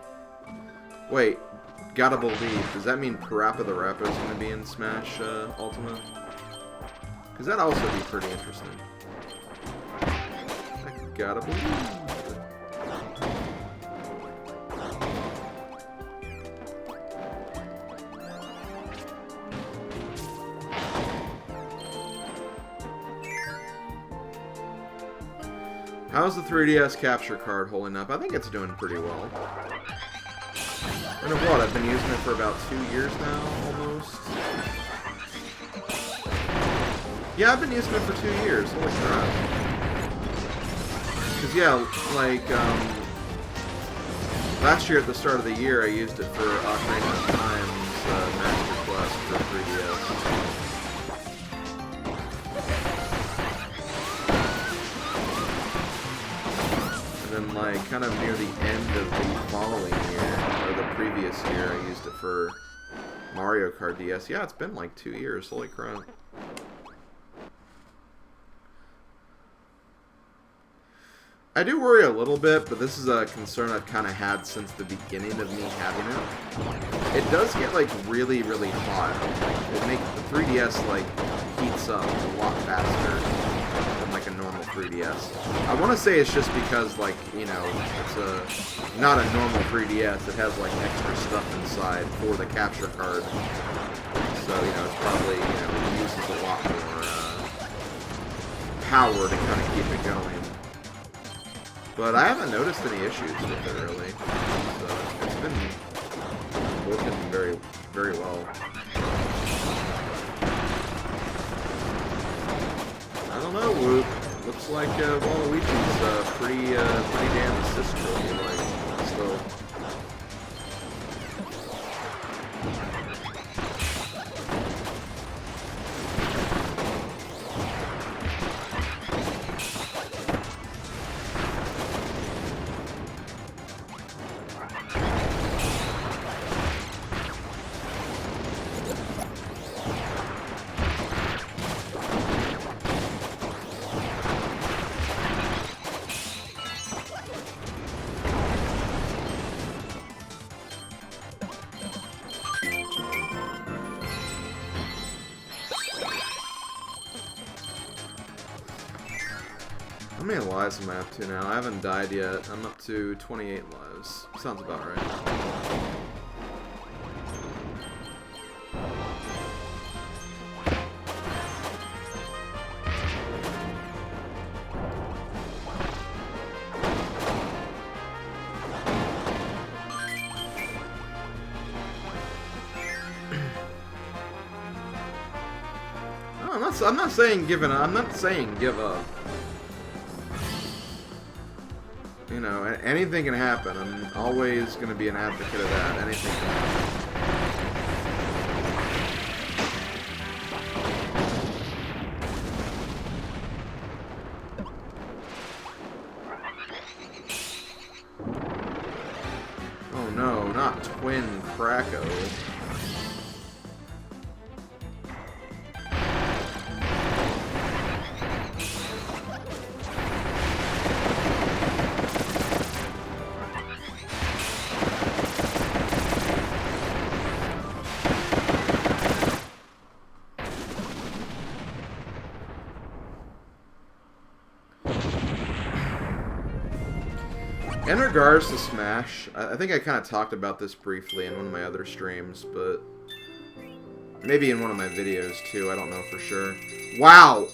Wait, gotta believe. Does that mean Parappa the Rapper is gonna be in Smash Ultimate? Because that'd also be pretty interesting. Gotta believe. How's the 3DS capture card holding up? I think it's doing pretty well. And what? I've been using it for about 2 years now, almost. Yeah, I've been using it for 2 years. Holy crap. Because, yeah, like, last year at the start of the year, I used it for Ocarina of Time's Master Quest for 3DS. And then, like, kind of near the end of the following year, or the previous year, I used it for Mario Kart DS. Yeah, it's been like 2 years. Holy crap. I do worry a little bit, but this is a concern I've kind of had since the beginning of me having it. It does get, like, really, really hot. It makes the 3DS, like, heats up a lot faster than, like, a normal 3DS. I want to say it's just because, like, you know, it's not a normal 3DS. It has, like, extra stuff inside for the capture card. So, you know, it's probably, you know, it uses a lot more power to kind of keep it going. But I haven't noticed any issues with it, really. So it's been working very, very well. I don't know, Whoop. Looks like Waluigi's pretty damn assist trophy, like, still. How many lives am I up to now? I haven't died yet. I'm up to 28 lives. Sounds about right. I'm not saying giving up. I'm not saying give up. You know, anything can happen. I'm always going to be an advocate of that. Anything can happen. Oh no, not Twin Kracko. In regards to Smash, I think I kind of talked about this briefly in one of my other streams, but maybe in one of my videos too, I don't know for sure. Wow!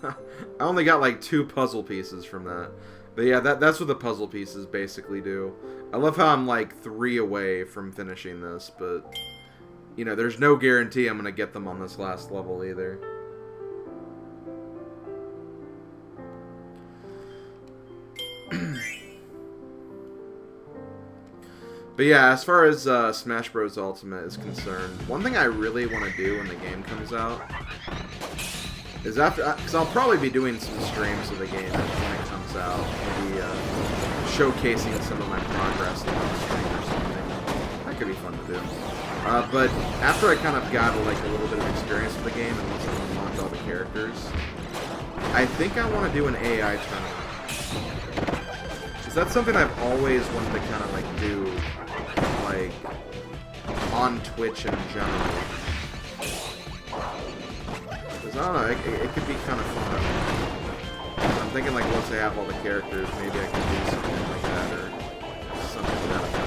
I only got like 2 puzzle pieces from that. But yeah, that's what the puzzle pieces basically do. I love how I'm like 3 away from finishing this, but you know, there's no guarantee I'm going to get them on this last level either. But yeah, as far as Smash Bros. Ultimate is concerned, one thing I really want to do when the game comes out is because I'll probably be doing some streams of the game when it comes out, maybe showcasing some of my progress on the stream or something. That could be fun to do. But after I kind of got like a little bit of experience with the game and once I unlocked all the characters, I think I want to do an AI tournament. Because that's something I've always wanted to kind of like do, like on Twitch in general. Because I don't know, it could be kind of fun. I'm thinking like once I have all the characters, maybe I can do something like that or something to that effect.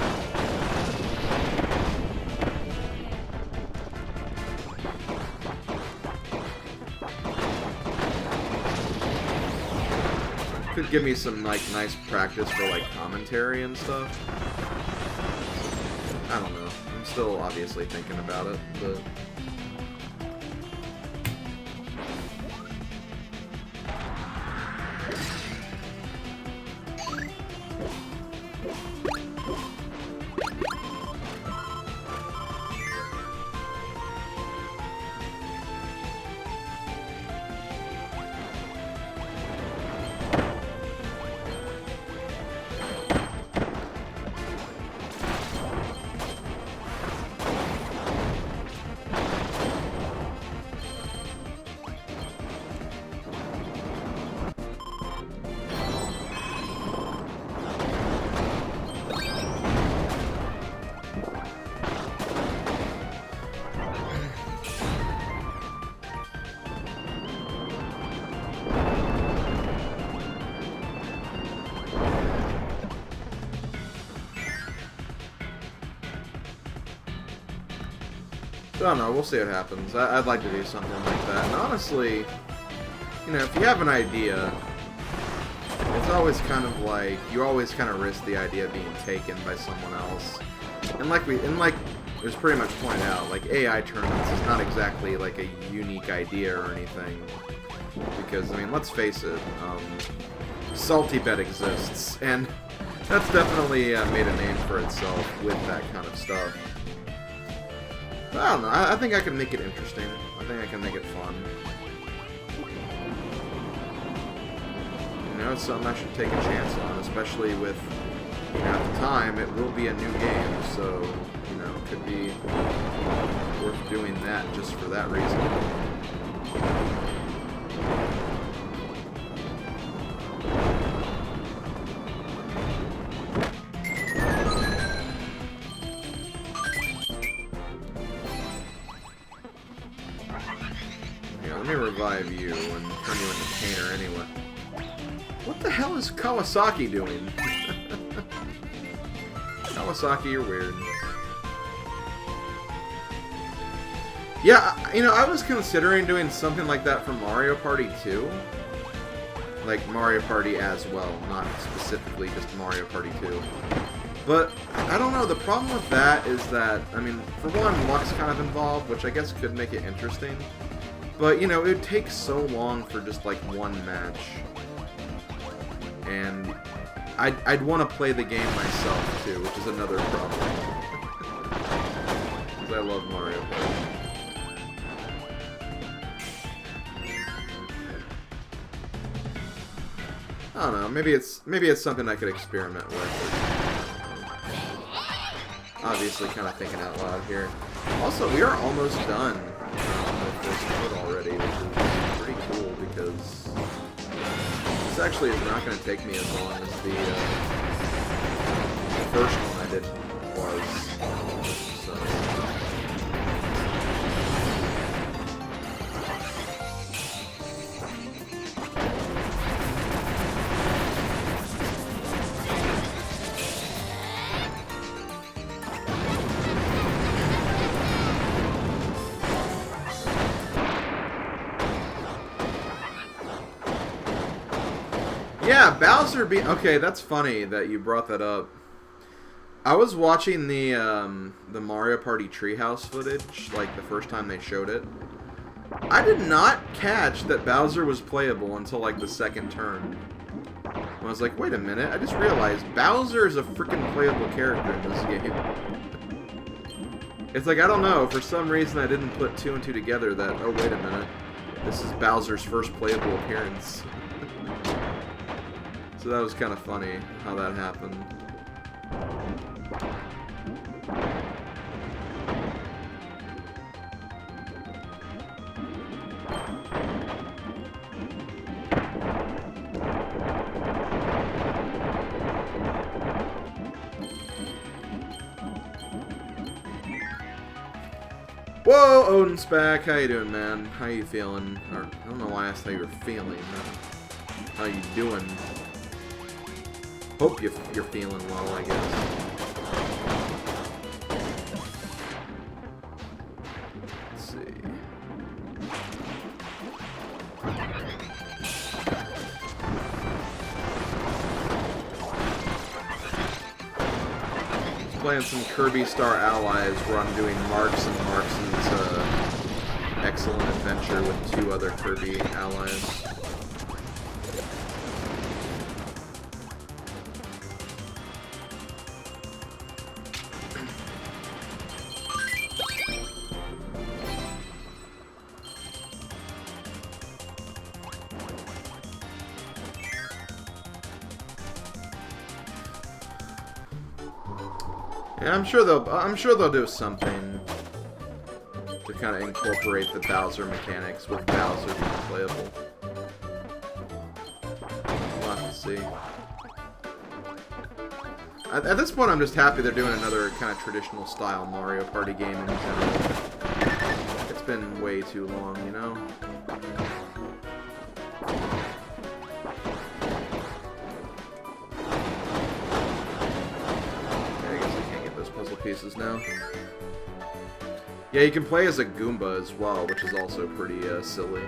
Could give me some like nice practice for like commentary and stuff. I don't know. I'm still obviously thinking about it, but I don't know, we'll see what happens. I'd like to do something like that. And honestly, you know, if you have an idea, it's always kind of like, you always kind of risk the idea of being taken by someone else. And like it was pretty much pointed out, like AI tournaments is not exactly like a unique idea or anything. Because, I mean, let's face it, Salty Bet exists. And that's definitely made a name for itself with that kind of stuff. I don't know, I think I can make it interesting. I think I can make it fun. You know, it's something I should take a chance on, especially with, you know, at the time, it will be a new game, so, you know, it could be worth doing that just for that reason. Let me revive you and turn you into Painter anyway. What the hell is Kawasaki doing? Kawasaki, you're weird. Yeah, you know, I was considering doing something like that for Mario Party 2. Like Mario Party as well, not specifically just Mario Party 2. But, I don't know, the problem with that is that, I mean, for one, luck's kind of involved, which I guess could make it interesting. But, you know, it would take so long for just, like, one match. And I'd want to play the game myself, too, which is another problem. Because I love Mario Party. I don't know, maybe it's something I could experiment with. Obviously kind of thinking out loud here. Also, we are almost done. With this mode already, which is pretty cool because this actually is not going to take me as long as the first one I did was. So. Yeah, Bowser okay, that's funny that you brought that up. I was watching the Mario Party Treehouse footage, like the first time they showed it. I did not catch that Bowser was playable until like the second turn. I was like, wait a minute, I just realized Bowser is a freaking playable character in this game. It's like, I don't know, for some reason I didn't put 2 and 2 together that, oh wait a minute, this is Bowser's first playable appearance. So that was kind of funny how that happened. Whoa, Odin's back. How you doing, man? How you feeling? Or, I don't know why I asked how you were feeling. How you doing? Hope you're feeling well, I guess. Let's see. Playing some Kirby Star Allies where I'm doing Marks and Marks' excellent adventure with 2 other Kirby allies. Yeah, I'm sure they'll do something to kind of incorporate the Bowser mechanics with Bowser being playable. We'll have to see. At this point, I'm just happy they're doing another kind of traditional style Mario Party game in general. It's been way too long, you know? Pieces now. Yeah, you can play as a Goomba as well, which is also pretty silly.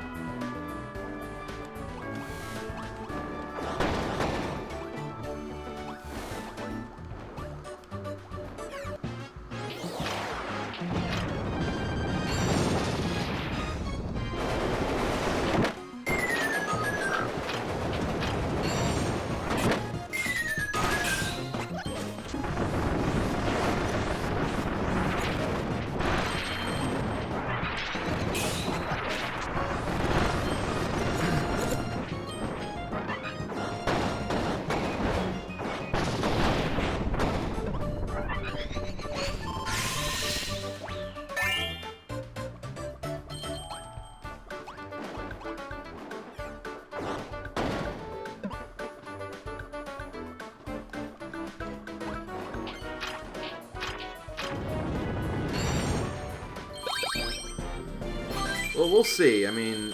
Well, we'll see. I mean,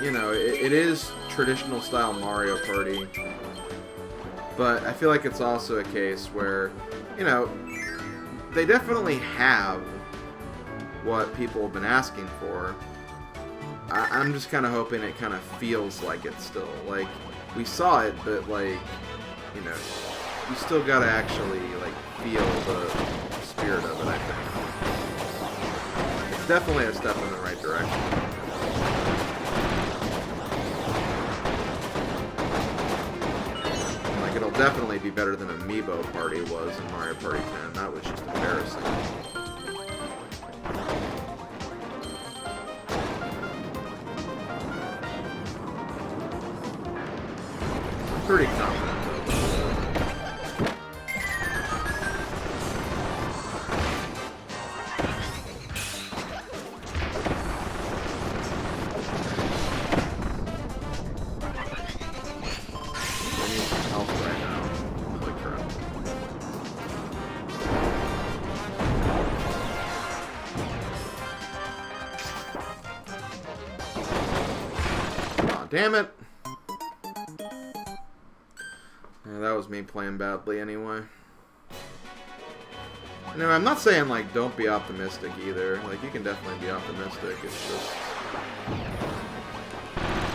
you know, it is traditional style Mario Party, but I feel like it's also a case where, you know, they definitely have what people have been asking for. I'm just kind of hoping it kind of feels like it still. Like, we saw it, but, like, you know, you still gotta actually, like, feel the spirit of it, I think. It's definitely a step in the right direction. Like, it'll definitely be better than Amiibo Party was in Mario Party 10. That was just embarrassing. Pretty confident, though. I need some help right now. Holy crap. Aw, damn it! That was me playing badly anyway. Anyway, I'm not saying, like, don't be optimistic either. Like, you can definitely be optimistic. It's just...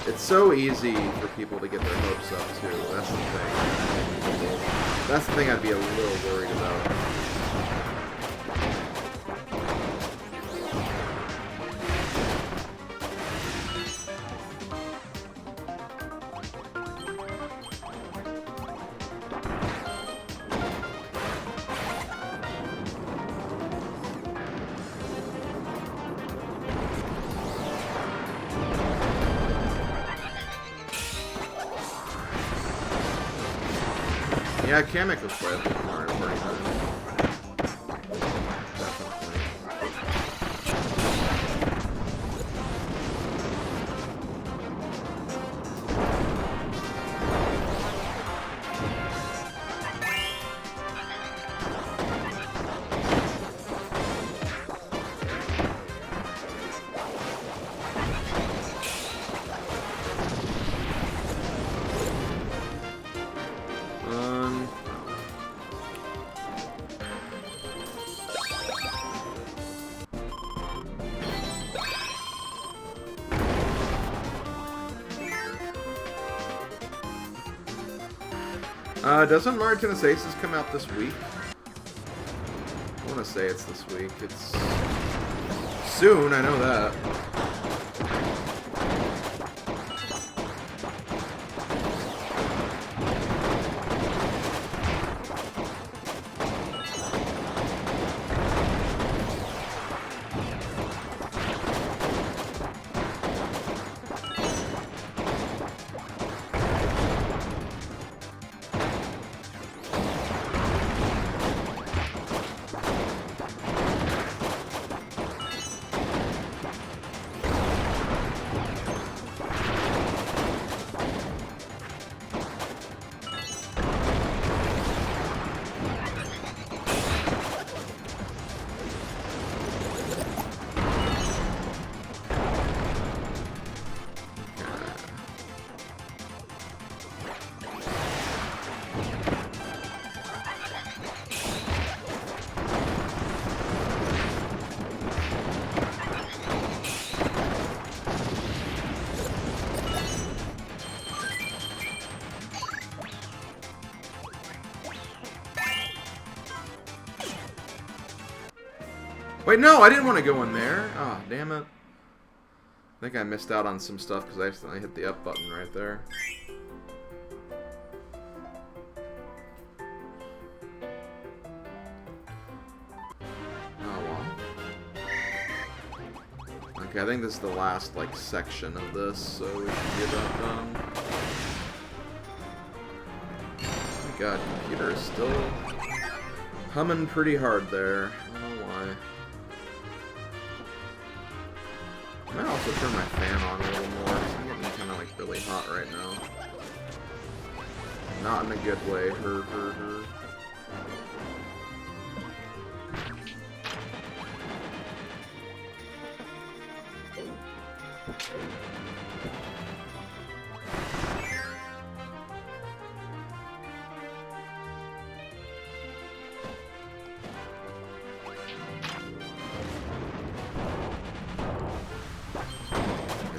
it's so easy for people to get their hopes up, too. That's the thing. That's the thing I'd be a little worried about. Yeah, Kamek was playable in Mario Party then. Doesn't Mario Tennis Aces come out this week? I want to say it's this week. It's soon, I know that. Wait, no, I didn't want to go in there. Ah, oh, damn it. I think I missed out on some stuff because I accidentally hit the up button right there. Oh, well. Okay, I think this is the last, like, section of this, so we should get that done. Oh my god, computer is still humming pretty hard there. I don't know why. I might also turn my fan on a little more, because I'm getting kind of like really hot right now. Not in a good way. Her.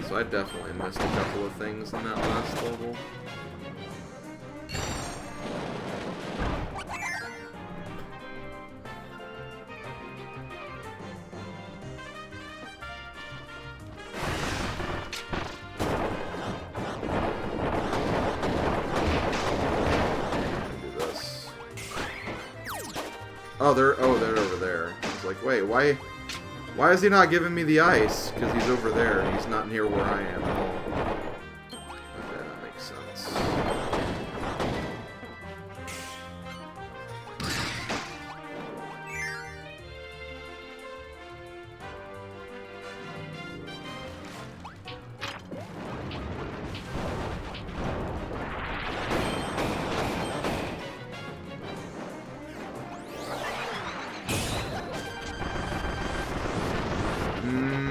So I definitely missed a couple of things in that last level. Do this. Oh, they're over there. I was like, wait, why is he not giving me the ice? Because he's over there and he's not near where I am at all. Okay, that makes sense.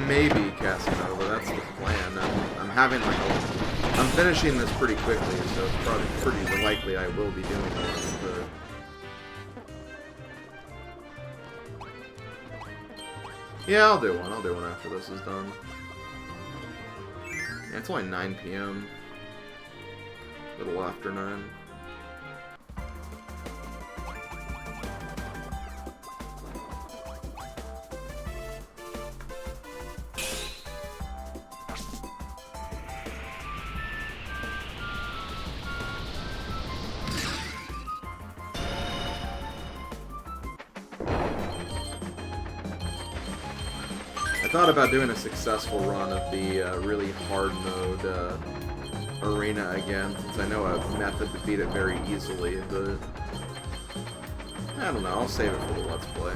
Maybe Casanova, that's the plan. I'm having like I'm finishing this pretty quickly, so it's probably pretty likely I will be doing one, but... Yeah, I'll do one. I'll do one after this is done. Yeah, it's only 9 PM. A little after 9. I thought about doing a successful run of the really hard mode arena again, since I know a method to beat it very easily, but I don't know, I'll save it for the Let's Play.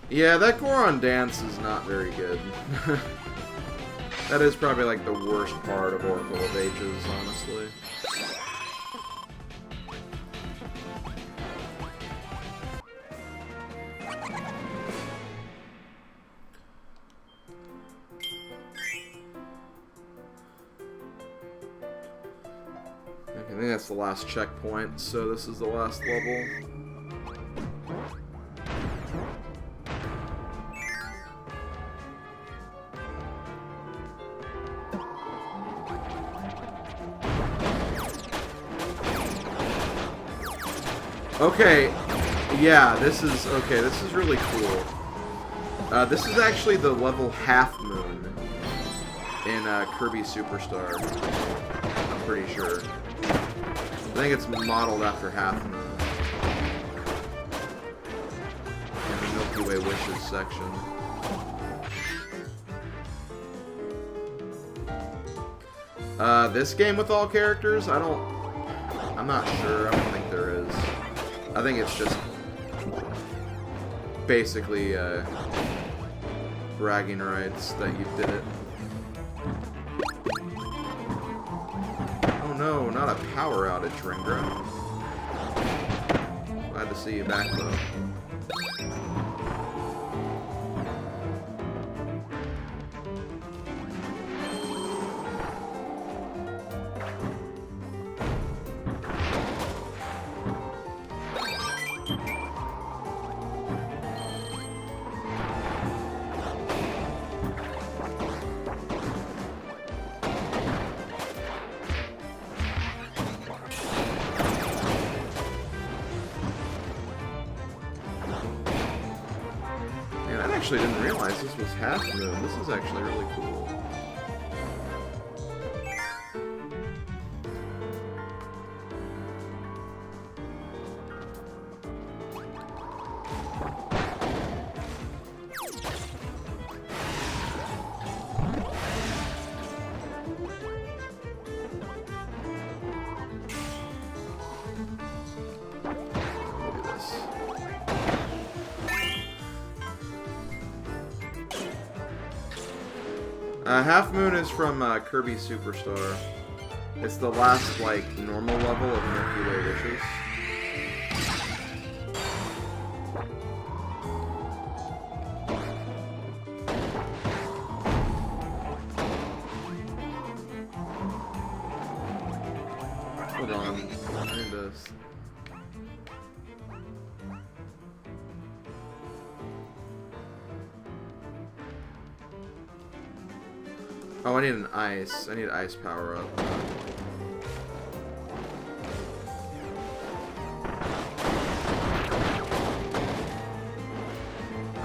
Yeah, that Goron dance is not very good. That is probably like the worst part of Oracle of Ages, honestly. I think that's the last checkpoint, so this is the last level. Okay, yeah, this is really cool. This is actually the level Half Moon in Kirby Superstar, I'm pretty sure. I think it's modeled after Half Moon. In the Milky Way Wishes section. This game with all characters? I'm not sure. I don't think there is. I think it's just basically bragging rights that you did it. Oh no, not a power outage, Ringra. Glad to see you back though. I actually didn't realize this was Half Moon. This is actually really cool. Half Moon is from Kirby Superstar. It's the last, like, normal level of Milky Way Wishes. Hold on. I need this. Oh, I need an ice. I need ice power up.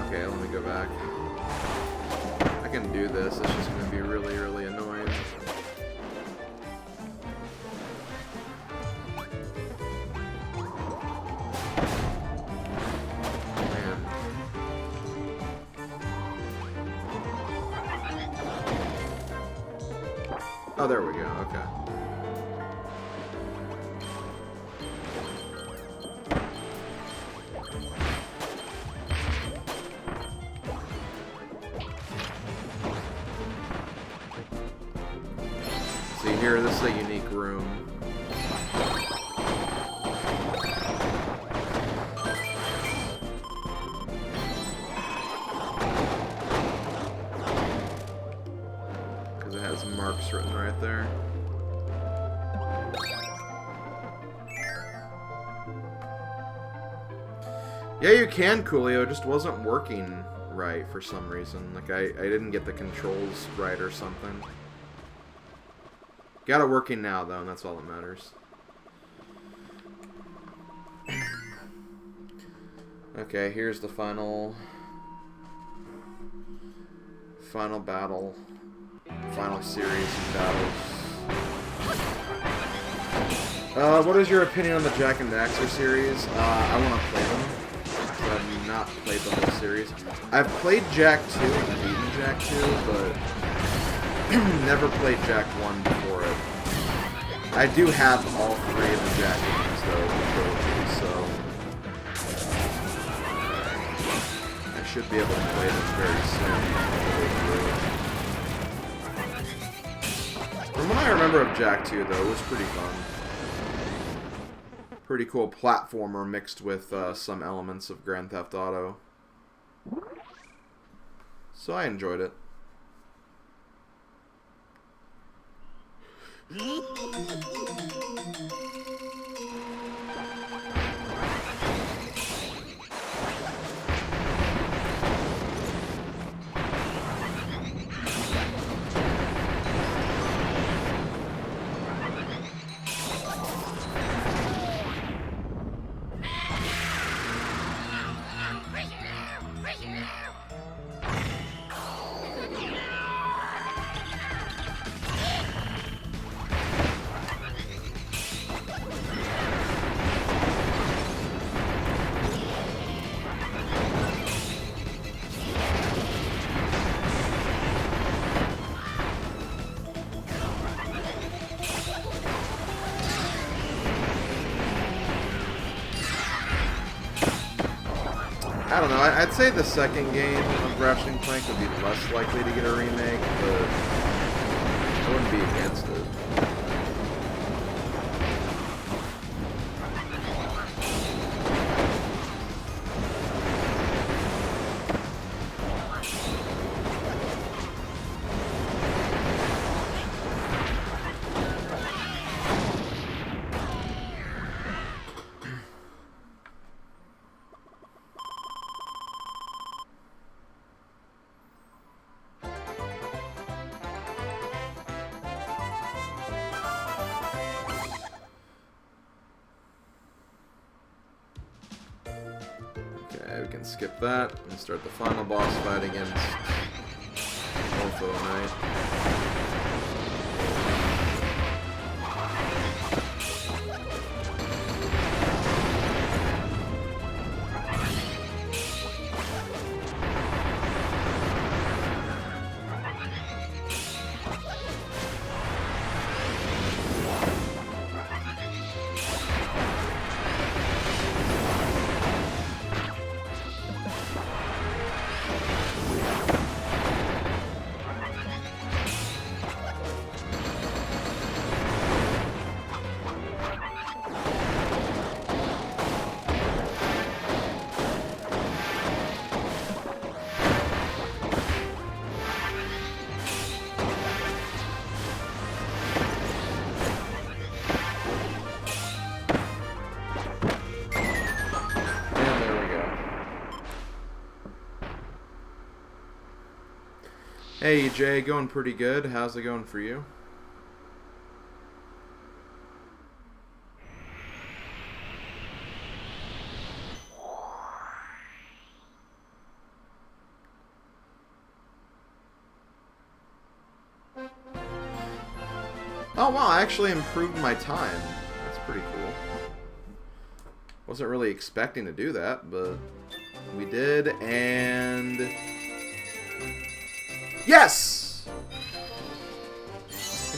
Okay, let me go back. I can do this. It's just going to be really Oh, there we go. Okay. See here, this is a unique room. Because it has marks written right there. Yeah, you can, Coolio. It just wasn't working right for some reason. Like, I didn't get the controls right or something. Got it working now, though, and that's all that matters. Okay, here's the final battle. Final series of battles. What is your opinion on the Jak and Daxter series? I want to play them. I've not played the whole series. I've played Jak 2 and beaten Jak 2, but never played Jak 1 before it. I do have all 3 of the Jak games, though, the trilogy, so I should be able to play them very soon. From what I remember of Jak 2, though, it was pretty fun. Pretty cool platformer mixed with some elements of Grand Theft Auto. So I enjoyed it. I don't know, I'd say the second game of Ratchet and Clank would be less likely to get a remake, but I wouldn't be against it. Okay, we can skip that and start the final boss fight against Ortho Knight. Hey Jay, going pretty good. How's it going for you? Oh wow, I actually improved my time. That's pretty cool. Wasn't really expecting to do that, but we did, and yes!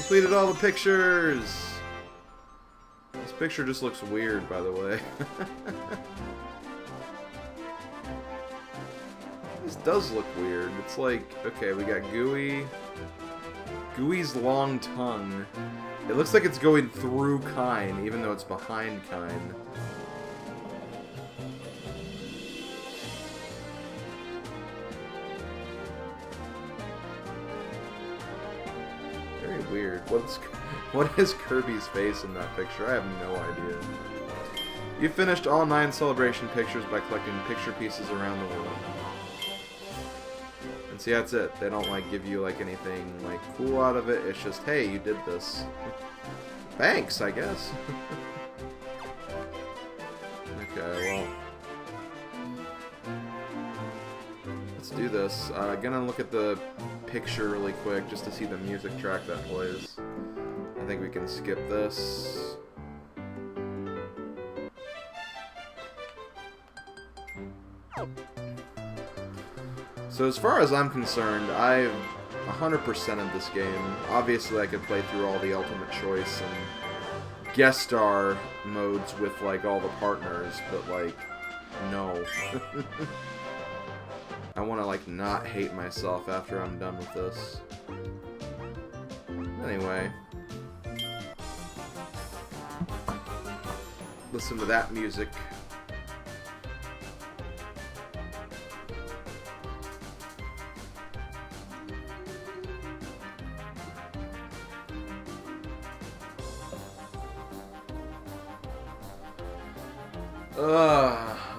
completed all the pictures! This picture just looks weird, by the way. This does look weird. It's like, okay, we got Gooey. Gooey's long tongue. It looks like it's going through Kine, even though it's behind Kine. Very weird. What is Kirby's face in that picture? I have no idea. You finished all 9 celebration pictures by collecting picture pieces around the world. And see, that's it. They don't like give you like anything like cool out of it. It's just, hey, you did this. Thanks, I guess. Okay, well, let's do this. Gonna look at the picture really quick just to see the music track that plays. I think we can skip this. So as far as I'm concerned, I've 100%ed this game. Obviously I could play through all the ultimate choice and guest star modes with like all the partners, but like, no. I want to like not hate myself after I'm done with this. Anyway. Listen to that music.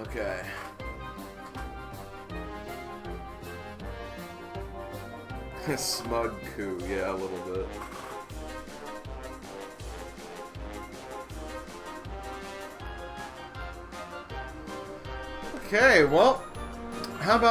Okay. Smug coup, yeah, a little bit. Okay, well,